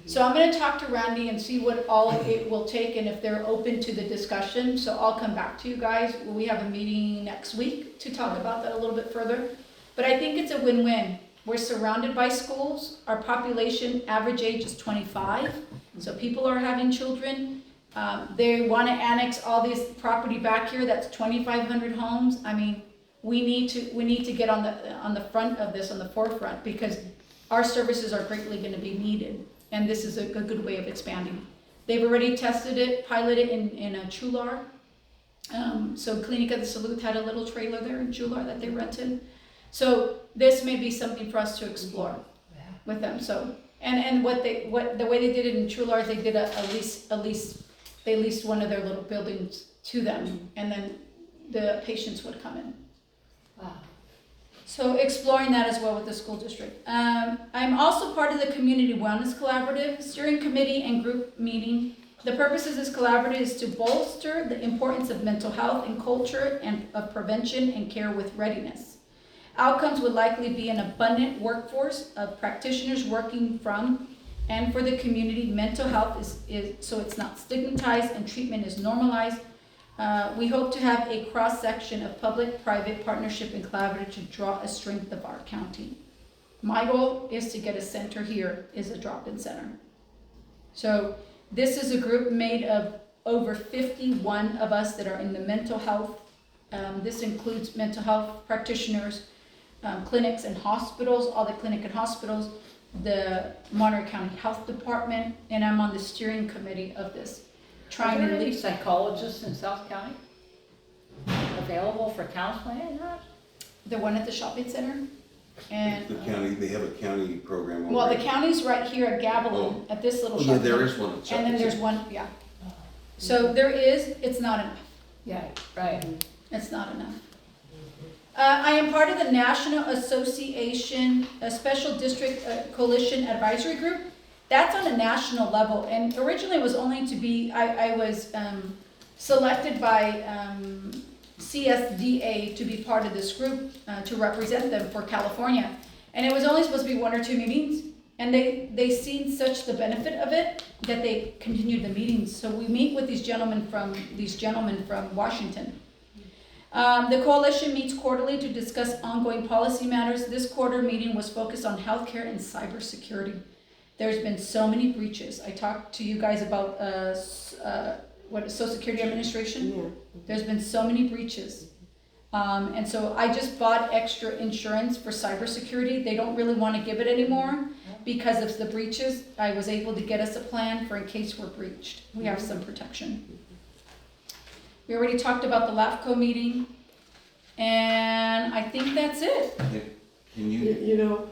So I'm going to talk to Randy and see what all it will take and if they're open to the discussion. So I'll come back to you guys. We have a meeting next week to talk about that a little bit further. But I think it's a win-win. We're surrounded by schools. Our population average age is 25. So people are having children. They want to annex all this property back here. That's 2,500 homes. I mean, we need to get on the front of this, on the forefront, because our services are greatly going to be needed. And this is a good way of expanding. They've already tested it, piloted in Chular. So Clinica de Salud had a little trailer there in Chular that they rented. So this may be something for us to explore with them. So and the way they did it in Chular, they did they leased one of their little buildings to them, and then the patients would come in. Wow. So exploring that as well with the school district. I'm also part of the Community Wellness Collaborative Steering Committee and Group Meeting. The purpose of this collaborative is to bolster the importance of mental health and culture and of prevention and care with readiness. Outcomes would likely be an abundant workforce of practitioners working from and for the community. Mental health is so it's not stigmatized and treatment is normalized. We hope to have a cross-section of public-private partnership and collaborative to draw a strength of our county. My goal is to get a center here, is a drop-in center. So this is a group made of over 51 of us that are in the mental health. This includes mental health practitioners, clinics and hospitals, all the clinic and hospitals, the Monterey County Health Department, and I'm on the steering committee of this. Are there any psychologists in South County available for counseling and that? The one at the shopping center, and The county, they have a county program. over well, the there. county's right here at Gavilan, at this little Oh, shopping. yeah, there is one. And then there's one, So there is, it's not enough. Yeah, right. It's not enough. I am part of the National Association, a Special District Coalition Advisory Group. That's on a national level, and originally it was only to be, I was selected by CSDA to be part of this group to represent them for California. And it was only supposed to be 1 or 2 meetings, And they seen such the benefit of it that they continued the meetings. So we meet with these gentlemen from Washington. The coalition meets quarterly to discuss ongoing policy matters. This quarter meeting was focused on healthcare and cybersecurity. There's been so many breaches. I talked to you guys about Social Security Administration. Yeah. There's been so many breaches. And so I just bought extra insurance for cybersecurity. They don't really want to give it anymore because of the breaches. I was able to get us a plan for in case we're breached. We have some protection. We already talked about the LAFCO meeting, and I think that's it. Can you, You know,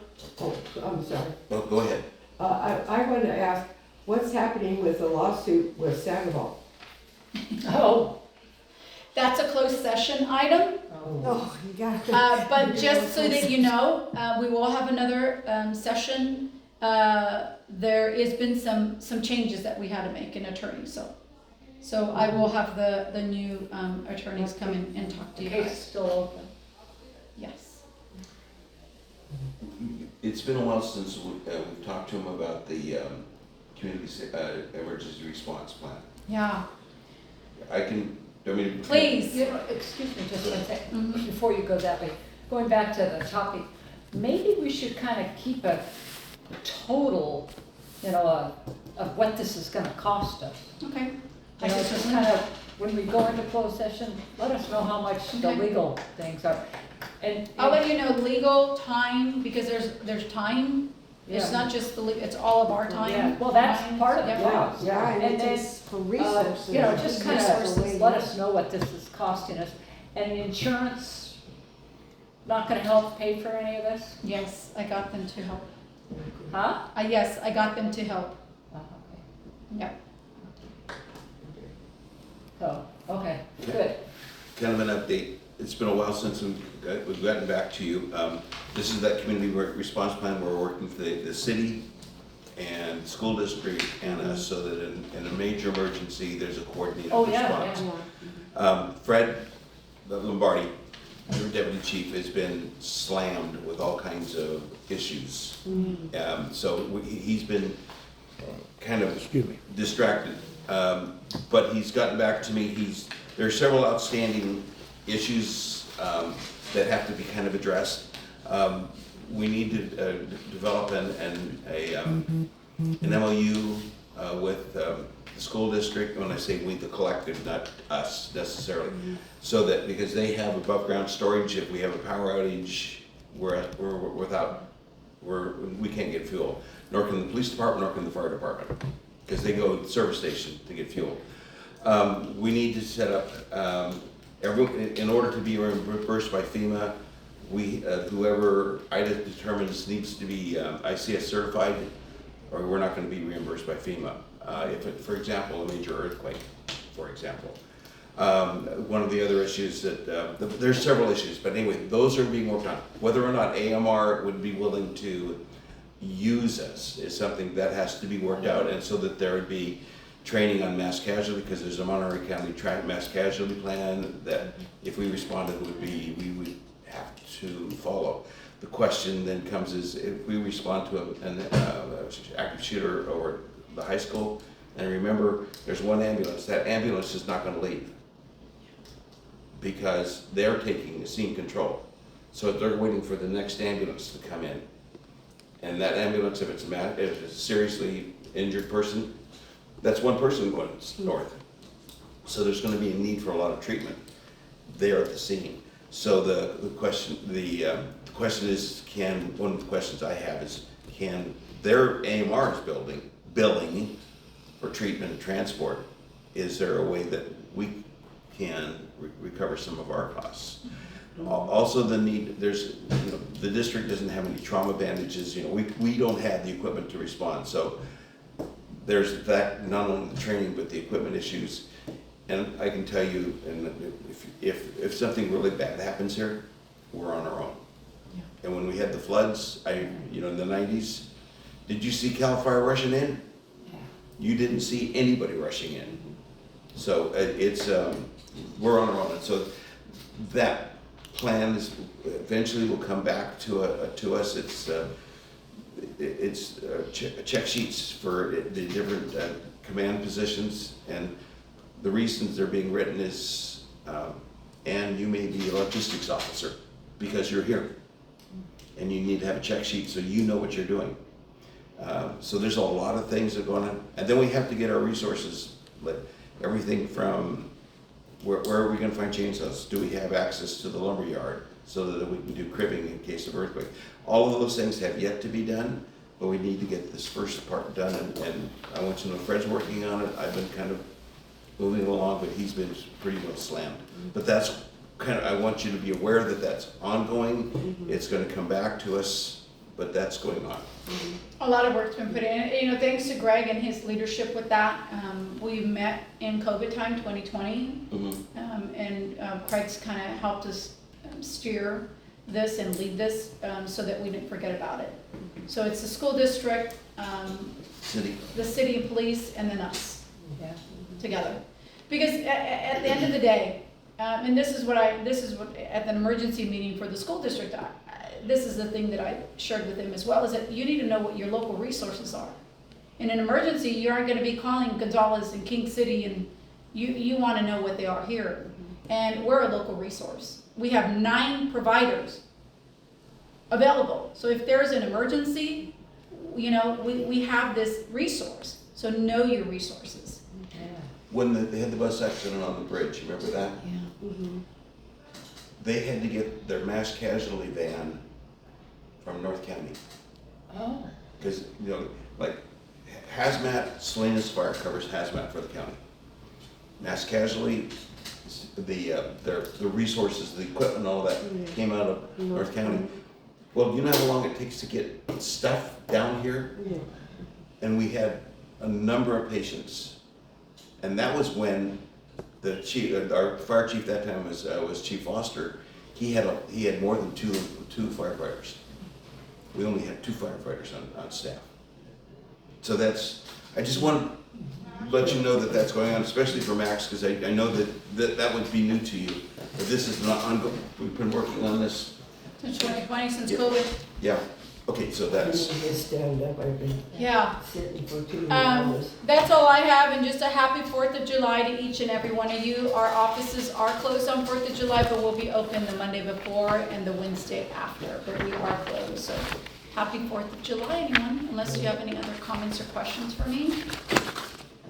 I'm sorry. oh, go ahead. I want to ask, what's happening with the lawsuit with Sandoval? Oh, that's a closed session item. Oh, you got it. But just so that you know, we will have another session. There has been some changes that we had to make in attorney, so I will have the new attorneys come in and talk to you The case is guys. still open. Yes. It's been a while since we've talked to him about the community emergency response plan. Yeah. Please. You know, excuse me just one second, before you go that way. Going back to the topic, maybe we should kind of keep a total, of what this is gonna cost us. Okay. You know, just kind of, when we go into closed session, let us know how much the Okay. legal things are. And I'll let you know legal time, because there's time. It's Yeah. not just it's all of our time. Yeah, well, that's part of the Yep. cost. Yeah, and And it then, takes for resources. Just kind Resources. of let us know what this is costing us. And the insurance, not gonna help pay for any of this? Yes, I got them to help. Huh? Yes, I got them to help. Oh, okay. Yep. So, okay, good. Kind of an update. It's been a while since we've gotten back to you. This is that community response plan where we're working with the city and school district and us, so that in a major emergency, there's a coordinated response. Fred Lombardi, your deputy chief, has been slammed with all kinds of issues. So he's been kind of distracted. But he's gotten back to me. There are several outstanding issues that have to be kind of addressed. We need to develop an MOU with the school district. When I say we, the collective, not us necessarily. So that, because they have above ground storage, if we have a power outage, we can't get fuel. Nor can the police department, nor can the fire department, because they go to the service station to get fuel. We need to set up, in order to be reimbursed by FEMA, whoever IDA determines needs to be ICS certified, or we're not going to be reimbursed by FEMA. For example, a major earthquake, for example. One of the other issues there's several issues, but anyway, those are being worked on. Whether or not AMR would be willing to use us is something that has to be worked out, and so that there would be training on mass casualty, because there's a Monterey County mass casualty plan that if we responded we would have to follow. The question then comes is, if we respond to an active shooter over the high school, and remember, there's one ambulance, that ambulance is not going to leave because they're taking scene control. So they're waiting for the next ambulance to come in. And that ambulance, if it's a seriously injured person, that's one person going north. So there's going to be a need for a lot of treatment there at the scene. So the question is, one of the questions I have is, can their AMR's billing for treatment and transport, is there a way that we can recover some of our costs? Also, the need, the district doesn't have any trauma bandages. We don't have the equipment to respond. So there's that, not only the training but the equipment issues. And I can tell you, and if something really bad happens here, we're on our own. Yeah. And when we had the floods, in the 90s, did you see CAL FIRE rushing in? Yeah. You didn't see anybody rushing in. So we're on our own. And so that plan eventually will come back to us. it's check sheets for the different command positions, and the reasons they're being written is, and you may be a logistics officer because you're here, and you need to have a check sheet so you know what you're doing. So there's a lot of things that are going on, and then we have to get our resources, like everything from where are we going to find chainsaws? Do we have access to the lumber yard so that we can do cribbing in case of earthquake? All of those things have yet to be done, but we need to get this first part done, and I want you to know Fred's working on it. I've been kind of moving along, but he's been pretty well slammed. But that's kind of, I want you to be aware that that's ongoing. It's going to come back to us, but that's going on. A lot of work's been put in, you know, thanks to Graig and his leadership with that. We met in COVID time, 2020, and Craig's kind of helped us steer this and lead this so that we didn't forget about it. So it's the school district, the city and police, and then us together. Because at the end of the day, and this is what at an emergency meeting for the school district, this is the thing that I shared with them as well, is that you need to know what your local resources are. In an emergency, you aren't going to be calling Gonzales and King City, and you want to know what they are here. And we're a local resource. We have 9 providers available. So if there's an emergency, you know, we have this resource. So know your resources. When they had the bus accident on the bridge, you remember that? Yeah. They had to get their mass casualty van from North County. Oh. Because, you know, like hazmat, Salinas Fire covers hazmat for the county. Mass casualty, the resources, the equipment, all that came out of North County. Well, you know how long it takes to get stuff down here? And we had a number of patients. And that was when the chief, our fire chief that time was Chief Foster. He had more than two firefighters. We only had 2 firefighters on staff. So I just want to let you know that that's going on, especially for Max, because I know that would be new to you. But this is not ongoing. We've been working on this. Since 2020, since COVID. Yeah. Okay, so that's. Stand up, I've been sitting for 2 hours. That's all I have, and just a happy 4th of July to each and every one of you. Our offices are closed on 4th of July, but we'll be open the Monday before and the Wednesday after, but we are closed. So happy 4th of July, anyone, unless you have any other comments or questions for me.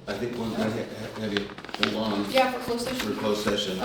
I think we're going to have you hold on. Yeah, for closed session. For closed session.